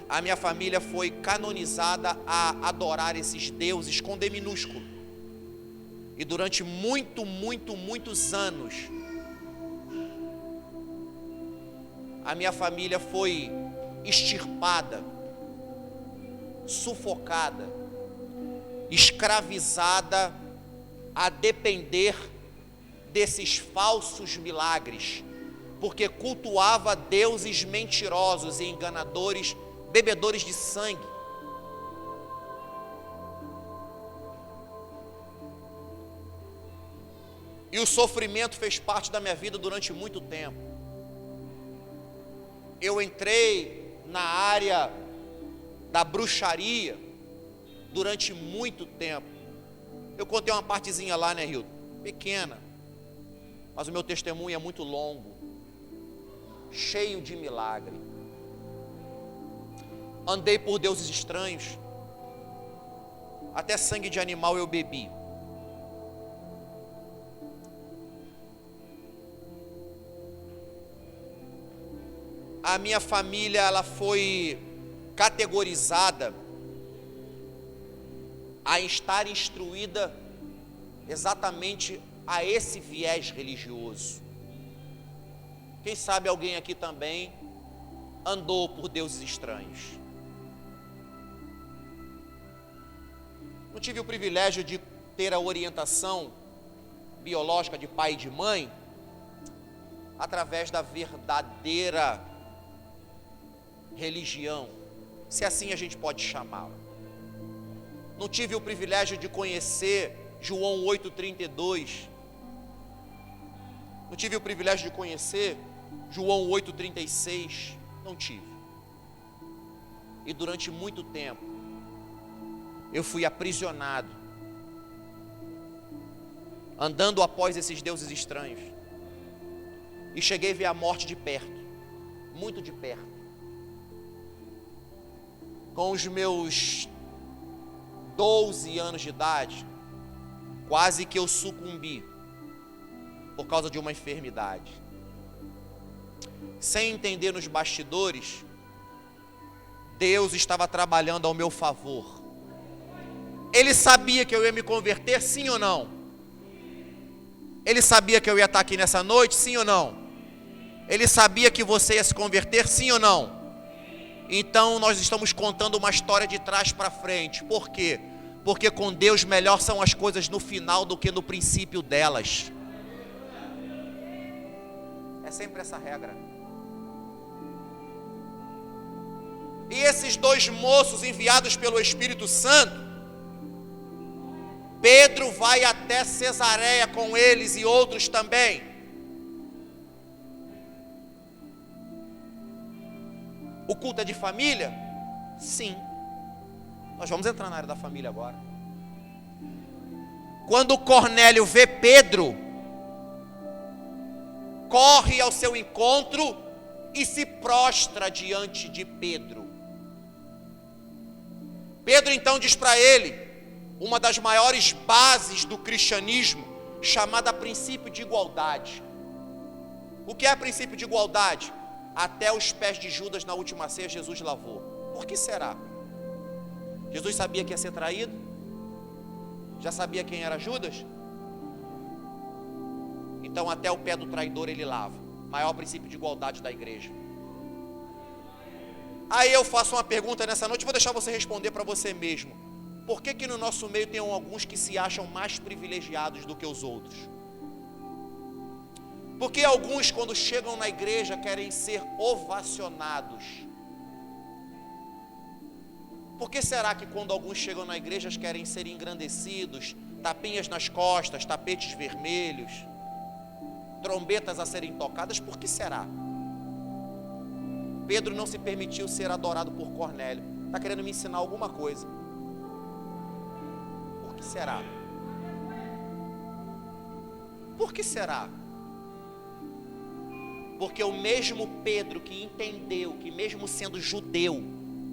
A minha família foi canonizada a adorar esses deuses com D minúsculo. E durante muitos anos, a minha família foi extirpada, sufocada, escravizada a depender desses falsos milagres, porque cultuava deuses mentirosos e enganadores, bebedores de sangue. E o sofrimento fez parte da minha vida durante muito tempo. Eu entrei na área da bruxaria durante muito tempo. Eu contei uma partezinha lá, né, Hilton? Pequena. Mas o meu testemunho é muito longo, cheio de milagre. Andei por deuses estranhos. Até sangue de animal eu bebi. A minha família, ela foi categorizada a estar instruída exatamente a esse viés religioso. Quem sabe alguém aqui também andou por deuses estranhos. Não tive o privilégio de ter a orientação biológica de pai e de mãe através da verdadeira religião, se assim a gente pode chamá-la. Não tive o privilégio de conhecer João 8,32. Não tive o privilégio de conhecer João 8,36. Não tive. E durante muito tempo, eu fui aprisionado, andando após esses deuses estranhos. E cheguei a ver a morte de perto, muito de perto. Com os meus 12 anos de idade, quase que eu sucumbi por causa de uma enfermidade. Sem entender nos bastidores, Deus estava trabalhando ao meu favor. Ele sabia que eu ia me converter, sim ou não? Ele sabia que eu ia estar aqui nessa noite, sim ou não? Ele sabia que você ia se converter, sim ou não? Então nós estamos contando uma história de trás para frente. Por quê? Porque com Deus melhor são as coisas no final do que no princípio delas. É sempre essa regra. E esses dois moços enviados pelo Espírito Santo, Pedro vai até Cesareia com eles e outros também. O culto é de família? Sim. Nós vamos entrar na área da família agora. Quando Cornélio vê Pedro, corre ao seu encontro e se prostra diante de Pedro. Pedro então diz para ele uma das maiores bases do cristianismo, chamada princípio de igualdade. O que é princípio de igualdade? Até os pés de Judas na última ceia Jesus lavou. Por que será? Jesus sabia que ia ser traído? Já sabia quem era Judas? Então até o pé do traidor ele lava. Maior princípio de igualdade da igreja. Aí eu faço uma pergunta nessa noite, vou deixar você responder para você mesmo. Por que no nosso meio tem alguns que se acham mais privilegiados do que os outros? Porque alguns, quando chegam na igreja, querem ser ovacionados. Por que será que quando alguns chegam na igreja querem ser engrandecidos, tapinhas nas costas, tapetes vermelhos, trombetas a serem tocadas? Por que será? Pedro não se permitiu ser adorado por Cornélio. Está querendo me ensinar alguma coisa. Por que será? Por que será? Porque o mesmo Pedro que entendeu que mesmo sendo judeu,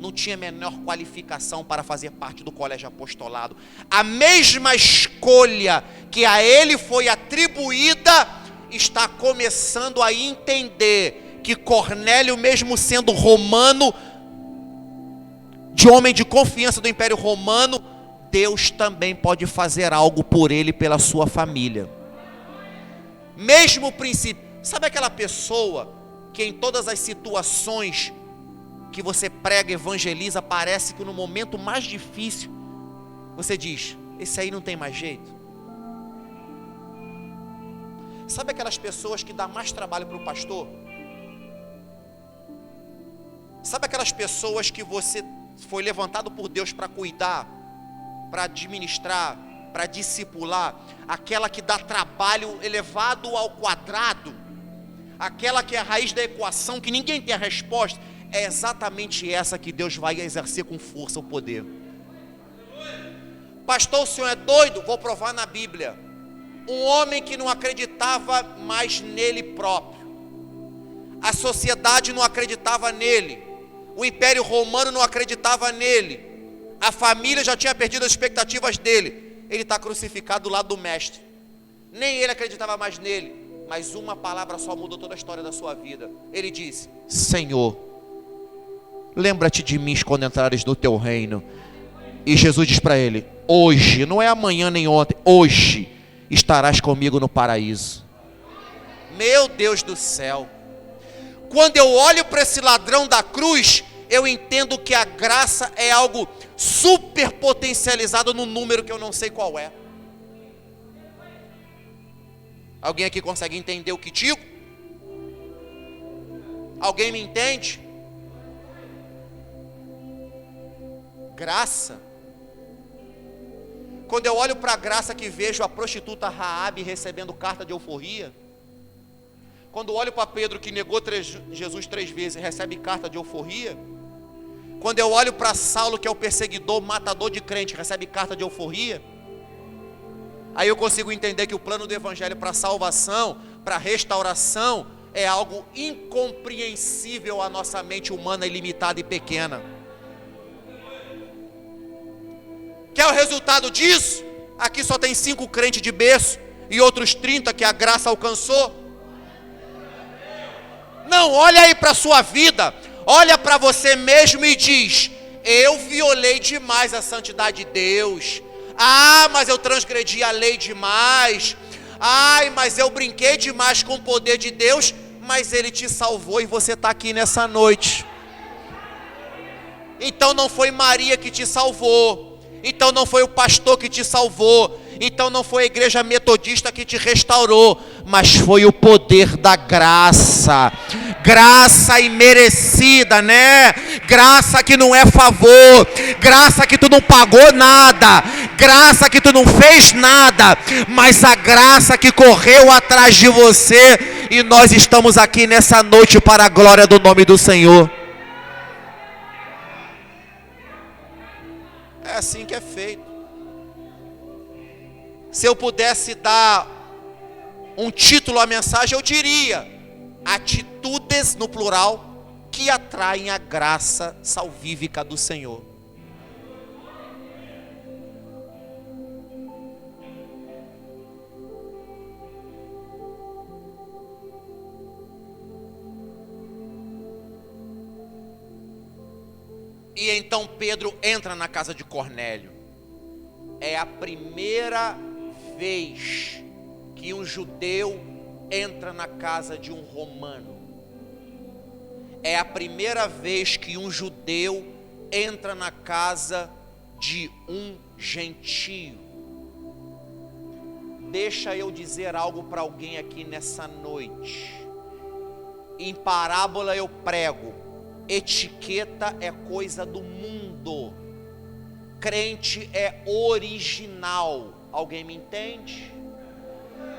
não tinha a menor qualificação para fazer parte do colégio apostolado. A mesma escolha que a ele foi atribuída, está começando a entender que Cornélio, mesmo sendo romano, de homem de confiança do Império Romano, Deus também pode fazer algo por ele e pela sua família. Mesmo princípio. Sabe aquela pessoa que em todas as situações que você prega, evangeliza, parece que no momento mais difícil, você diz, esse aí não tem mais jeito? Sabe aquelas pessoas que dá mais trabalho para o pastor? Sabe aquelas pessoas que você foi levantado por Deus para cuidar, para administrar, para discipular? Aquela que dá trabalho elevado ao quadrado, aquela que é a raiz da equação, que ninguém tem a resposta. É exatamente essa que Deus vai exercer com força o poder. Pastor, o senhor é doido? Vou provar na Bíblia. Um homem que não acreditava mais nele próprio, a sociedade não acreditava nele, o Império Romano não acreditava nele, a família já tinha perdido as expectativas dele. Ele está crucificado do lado do mestre. Nem ele acreditava mais nele, mas uma palavra só mudou toda a história da sua vida. Ele disse, Senhor, lembra-te de mim quando entrares no teu reino. E Jesus diz para ele, hoje, não é amanhã nem ontem, hoje estarás comigo no paraíso. Meu Deus do céu. Quando eu olho para esse ladrão da cruz, eu entendo que a graça é algo super potencializado no número que eu não sei qual é. Alguém aqui consegue entender o que digo? Alguém me entende? Graça Quando eu olho para a graça que vejo a prostituta Raabe recebendo carta de euforia, quando olho para Pedro que negou Jesus 3 vezes e recebe carta de euforia, quando eu olho para Saulo que é o perseguidor, matador de crente, recebe carta de euforia, aí eu consigo entender que o plano do evangelho para salvação, para restauração, é algo incompreensível à nossa mente humana ilimitada e pequena. Quer o resultado disso? Aqui só tem 5 crentes de berço e outros 30 que a graça alcançou. Não, olha aí para a sua vida, olha para você mesmo e diz: eu violei demais a santidade de Deus. Ah, mas eu transgredi a lei demais. Ai, mas eu brinquei demais com o poder de Deus. Mas Ele te salvou e você está aqui nessa noite. Então não foi Maria que te salvou. Então não foi o pastor que te salvou. Então não foi a igreja metodista que te restaurou. Mas foi o poder da graça. Graça imerecida, né? Graça que não é favor. Graça que tu não pagou nada. Graça que tu não fez nada. Mas a graça que correu atrás de você. E nós estamos aqui nessa noite para a glória do nome do Senhor. É assim que é feito. Se eu pudesse dar um título à mensagem, eu diria: atitudes, no plural, que atraem a graça salvífica do Senhor. E então Pedro entra na casa de Cornélio. É a primeira vez que um judeu entra na casa de um romano. É a primeira vez que um judeu entra na casa de um gentio. Deixa eu dizer algo para alguém aqui nessa noite. Em parábola eu prego: etiqueta é coisa do mundo. Crente é original. Alguém me entende?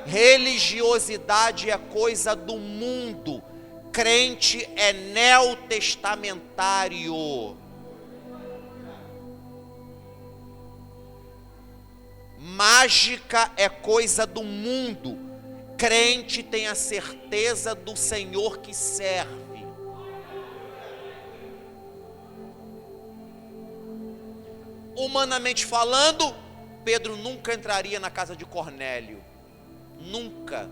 Religiosidade é coisa do mundo. Crente é neotestamentário. Mágica é coisa do mundo. Crente tem a certeza do Senhor que serve. Humanamente falando, Pedro nunca entraria na casa de Cornélio. Nunca.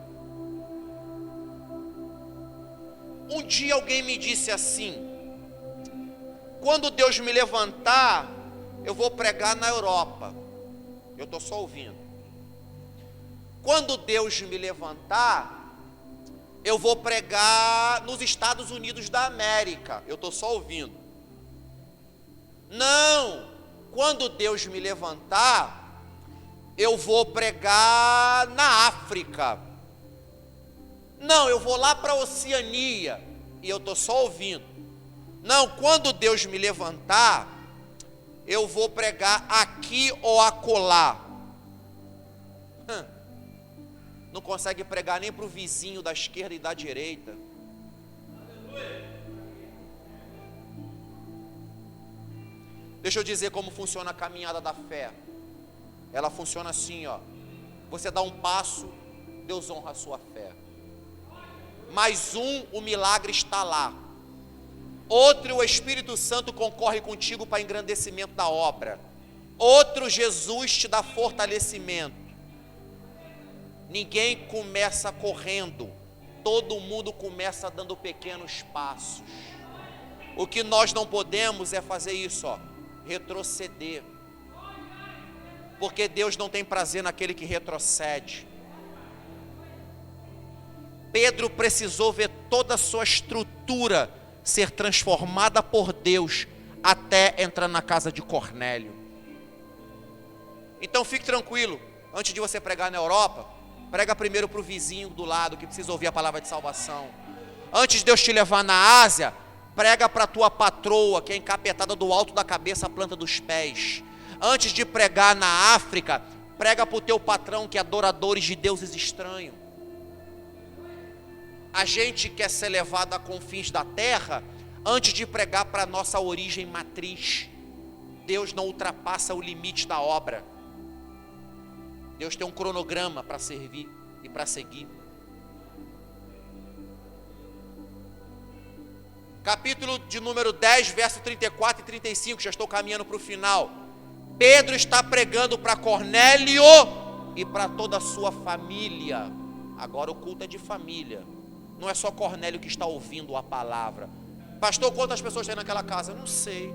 Um dia alguém me disse assim: quando Deus me levantar, eu vou pregar na Europa. Eu estou só ouvindo. Quando Deus me levantar, eu vou pregar nos Estados Unidos da América. Eu estou só ouvindo. Não! Quando Deus me levantar, eu vou pregar na África. Não, eu vou lá para a Oceania. E eu estou só ouvindo. Não, quando Deus me levantar, eu vou pregar aqui ou acolá. Não consegue pregar nem para o vizinho da esquerda e da direita. Deixa eu dizer como funciona a caminhada da fé. Ela funciona assim, ó. Você dá um passo, Deus honra a sua fé. Mais um, o milagre está lá. Outro, o Espírito Santo concorre contigo para engrandecimento da obra. Outro, Jesus te dá fortalecimento. Ninguém começa correndo. Todo mundo começa dando pequenos passos. O que nós não podemos é fazer isso, ó. Retroceder, porque Deus não tem prazer naquele que retrocede. Pedro precisou ver toda a sua estrutura ser transformada por Deus até entrar na casa de Cornélio. Então fique tranquilo, antes de você pregar na Europa, prega primeiro para o vizinho do lado que precisa ouvir a palavra de salvação. Antes de Deus te levar na Ásia, prega para a tua patroa, que é encapetada do alto da cabeça à planta dos pés. Antes de pregar na África, prega para o teu patrão que é adoradores de deuses estranhos. A gente quer ser levado a confins da terra antes de pregar para a nossa origem matriz. Deus não ultrapassa o limite da obra. Deus tem um cronograma para servir e para seguir. Capítulo de número 10, verso 34 e 35, já estou caminhando para o final. Pedro está pregando para Cornélio e para toda a sua família. Agora o culto é de família. Não é só Cornélio que está ouvindo a palavra. Pastor, quantas pessoas tem naquela casa? Não sei.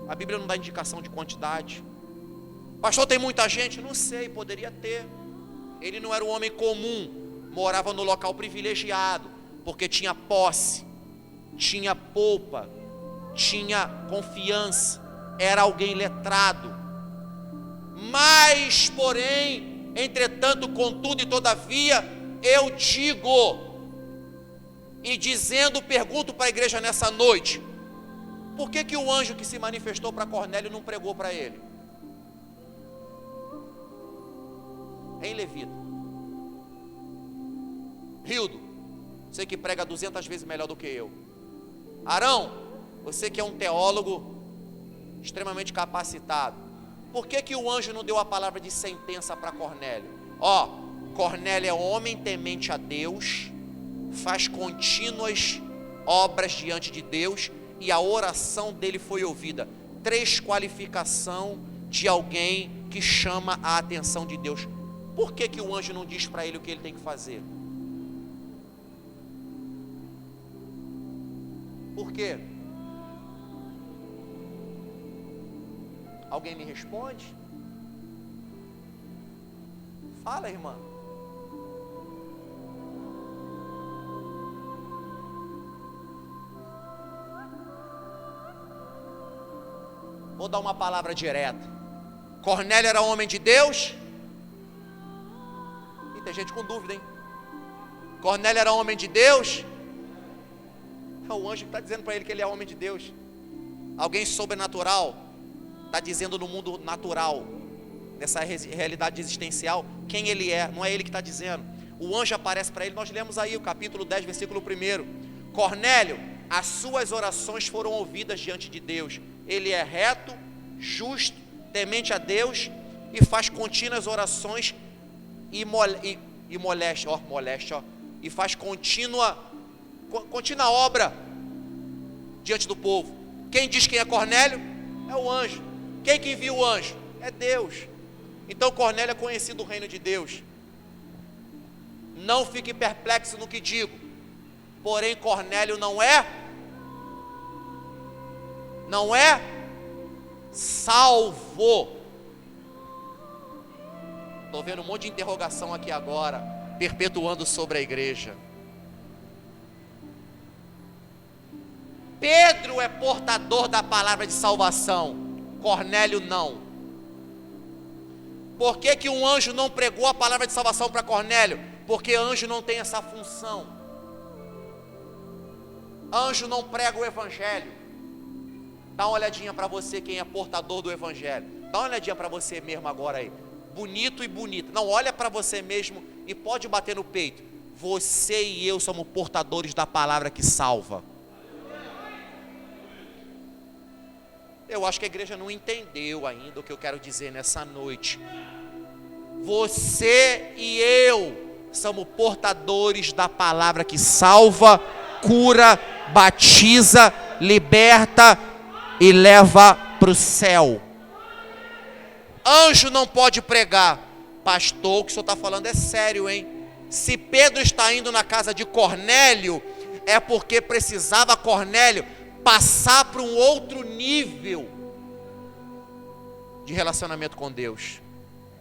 A Bíblia não dá indicação de quantidade. Pastor, tem muita gente? Não sei, poderia ter. Ele não era um homem comum, morava no local privilegiado, porque tinha posse, tinha polpa, tinha confiança, era alguém letrado. Mas, porém, entretanto, contudo e todavia, eu digo, e dizendo, pergunto para a igreja nessa noite, por que o anjo que se manifestou para Cornélio não pregou para ele? Hein, Levita? Rildo, você que prega 200 vezes melhor do que eu. Arão, você que é um teólogo extremamente capacitado, por que o anjo não deu a palavra de sentença para Cornélio? Cornélio é homem temente a Deus, faz contínuas obras diante de Deus e a oração dele foi ouvida. 3 qualificação de alguém que chama a atenção de Deus. Por que o anjo não diz para ele o que ele tem que fazer? Por quê? Alguém me responde? Fala, irmã. Vou dar uma palavra direta. Cornélio era homem de Deus? E tem gente com dúvida, hein? Cornélio era homem de Deus? É o anjo que está dizendo para ele que ele é homem de Deus. Alguém sobrenatural está dizendo no mundo natural, nessa realidade existencial, quem ele é. Não é ele que está dizendo. O anjo aparece para ele. Nós lemos aí o capítulo 10, versículo 1. Cornélio, as suas orações foram ouvidas diante de Deus. Ele é reto, justo, temente a Deus e faz contínuas orações e faz contínua obra diante do povo. Quem diz quem é Cornélio? É o anjo. Quem que envia o anjo? É Deus. Então Cornélio é conhecido do reino de Deus. Não fique perplexo no que digo. Porém Cornélio não é salvo. Estou vendo um monte de interrogação aqui agora, perpetuando sobre a igreja. Pedro é portador da palavra de salvação, Cornélio não. Por que um anjo não pregou a palavra de salvação para Cornélio? Porque anjo não tem essa função. Anjo não prega o evangelho. Dá uma olhadinha para você, quem é portador do evangelho. Dá uma olhadinha para você mesmo agora aí. Bonito e bonita. Não, olha para você mesmo e pode bater no peito. Você e eu somos portadores da palavra que salva. Eu acho que a igreja não entendeu ainda o que eu quero dizer nessa noite. Você e eu somos portadores da palavra que salva, cura, batiza, liberta e leva para o céu. Anjo não pode pregar. Pastor, o que o senhor está falando é sério, hein? Se Pedro está indo na casa de Cornélio, é porque precisava Cornélio passar para um outro nível de relacionamento com Deus.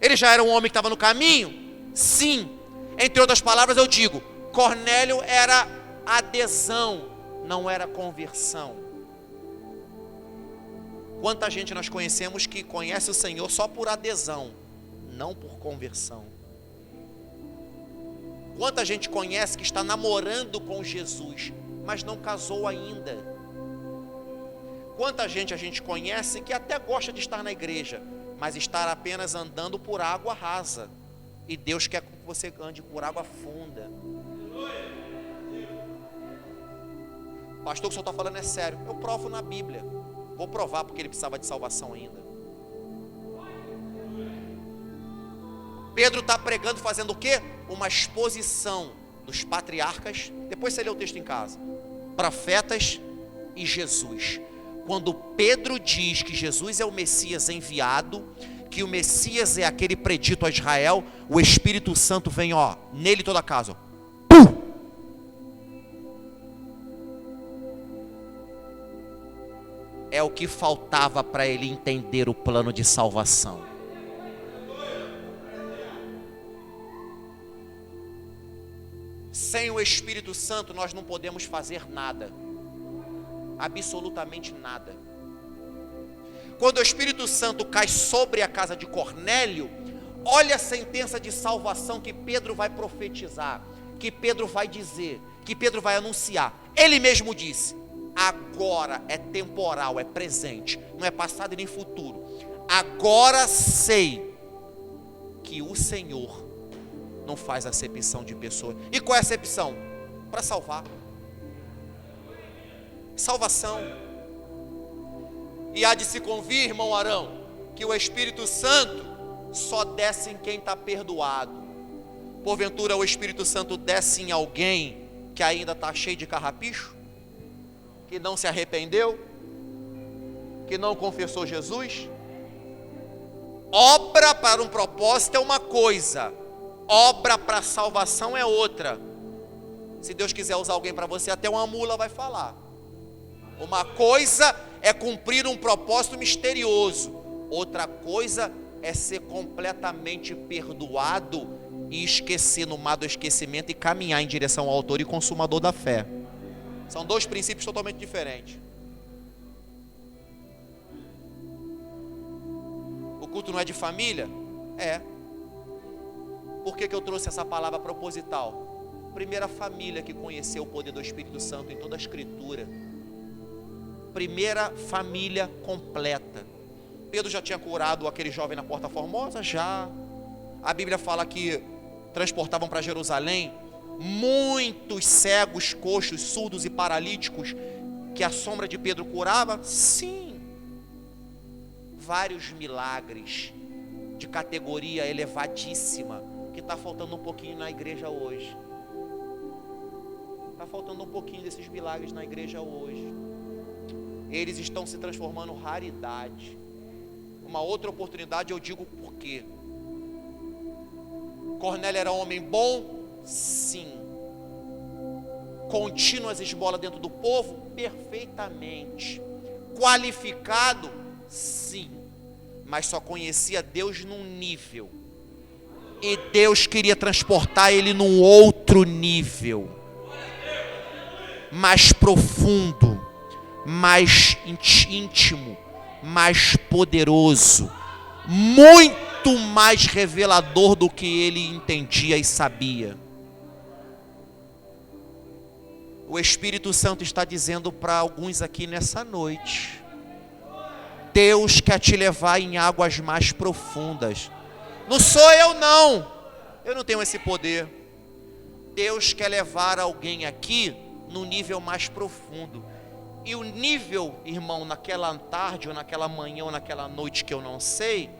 Ele já era um homem que estava no caminho? Sim. Entre outras palavras eu digo, Cornélio era adesão, não era conversão. Quanta gente nós conhecemos que conhece o Senhor só por adesão, não por conversão. Quanta gente conhece que está namorando com Jesus, mas não casou ainda. Quanta gente a gente conhece que até gosta de estar na igreja, mas estar apenas andando por água rasa. E Deus quer que você ande por água funda. Pastor, o que o senhor está falando é sério. Eu provo na Bíblia. Vou provar porque ele precisava de salvação ainda. Pedro está pregando, fazendo o quê? Uma exposição dos patriarcas. Depois você lê o texto em casa. Profetas e Jesus. Quando Pedro diz que Jesus é o Messias enviado, que o Messias é aquele predito a Israel, o Espírito Santo vem, ó, nele toda a casa, ó. Pum! É o que faltava para ele entender o plano de salvação. Sem o Espírito Santo nós não podemos fazer nada. Absolutamente nada. Quando o Espírito Santo cai sobre a casa de Cornélio, olha a sentença de salvação que Pedro vai profetizar, que Pedro vai dizer, que Pedro vai anunciar. Ele mesmo disse: agora é temporal, é presente, não é passado e nem futuro. Agora sei que o Senhor não faz acepção de pessoas. E qual é a acepção? Para salvar. Salvação. E há de se convir, irmão Arão, que o Espírito Santo só desce em quem está perdoado. Porventura o Espírito Santo desce em alguém que ainda está cheio de carrapicho? Que não se arrependeu? Que não confessou Jesus? Obra para um propósito é uma coisa, obra para salvação é outra. Se Deus quiser usar alguém para você, até uma mula vai falar. Uma coisa é cumprir um propósito misterioso, outra coisa é ser completamente perdoado e esquecer no mar do esquecimento e caminhar em direção ao autor e consumador da fé. São dois princípios totalmente diferentes. O culto não é de família? É. Por que eu trouxe essa palavra proposital? Primeira família que conheceu o poder do Espírito Santo em toda a Escritura. Primeira família completa. Pedro já tinha curado aquele jovem na Porta Formosa? Já. A Bíblia fala que transportavam para Jerusalém muitos cegos, coxos, surdos e paralíticos que a sombra de Pedro curava? Sim. Vários milagres de categoria elevadíssima que está faltando um pouquinho na igreja hoje. Está faltando um pouquinho desses milagres na igreja hoje. Eles estão se transformando raridade. Uma outra oportunidade eu digo por quê. Cornélio era um homem bom? Sim. Contínuo as esmolas dentro do povo? Perfeitamente. Qualificado? Sim. Mas só conhecia Deus num nível. E Deus queria transportar ele num outro nível. Mais profundo, mais íntimo, mais poderoso, muito mais revelador do que ele entendia e sabia. O Espírito Santo está dizendo para alguns aqui nessa noite: Deus quer te levar em águas mais profundas. Não sou eu não, eu não tenho esse poder. Deus quer levar alguém aqui no nível mais profundo. E o nível, irmão, naquela tarde, ou naquela manhã, ou naquela noite que eu não sei,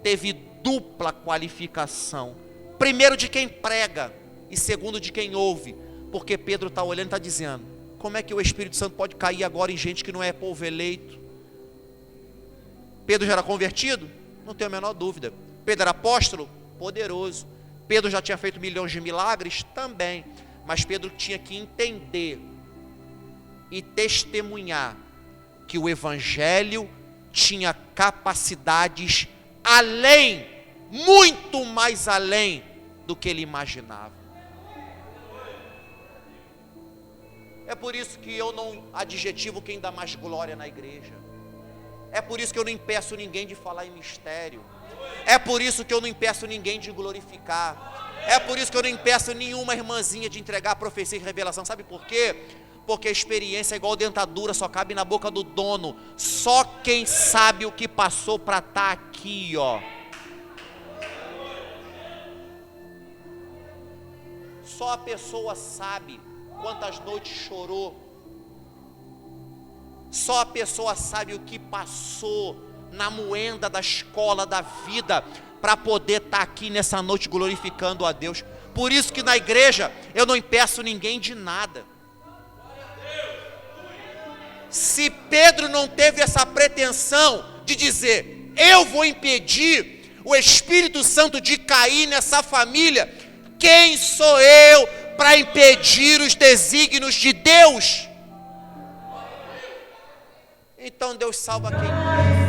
teve dupla qualificação. Primeiro de quem prega, e segundo de quem ouve. Porque Pedro está olhando e está dizendo: como é que o Espírito Santo pode cair agora em gente que não é povo eleito? Pedro já era convertido? Não tenho a menor dúvida. Pedro era apóstolo? Poderoso. Pedro já tinha feito milhões de milagres? Também. Mas Pedro tinha que entender e testemunhar que o Evangelho tinha capacidades além, muito mais além do que ele imaginava. É por isso que eu não adjetivo quem dá mais glória na igreja. É por isso que eu não impeço ninguém de falar em mistério. É por isso que eu não impeço ninguém de glorificar. É por isso que eu não impeço nenhuma irmãzinha de entregar a profecia e revelação. Sabe por quê? porque a experiência é igual dentadura, só cabe na boca do dono. Só quem sabe o que passou para estar aqui, ó. Só a pessoa sabe quantas noites chorou. Só a pessoa sabe o que passou na moenda da escola da vida para poder estar aqui nessa noite glorificando a Deus. Por isso que na igreja eu não impeço ninguém de nada. Se Pedro não teve essa pretensão de dizer, eu vou impedir o Espírito Santo de cair nessa família, quem sou eu para impedir os desígnios de Deus? Então Deus salva quem quer.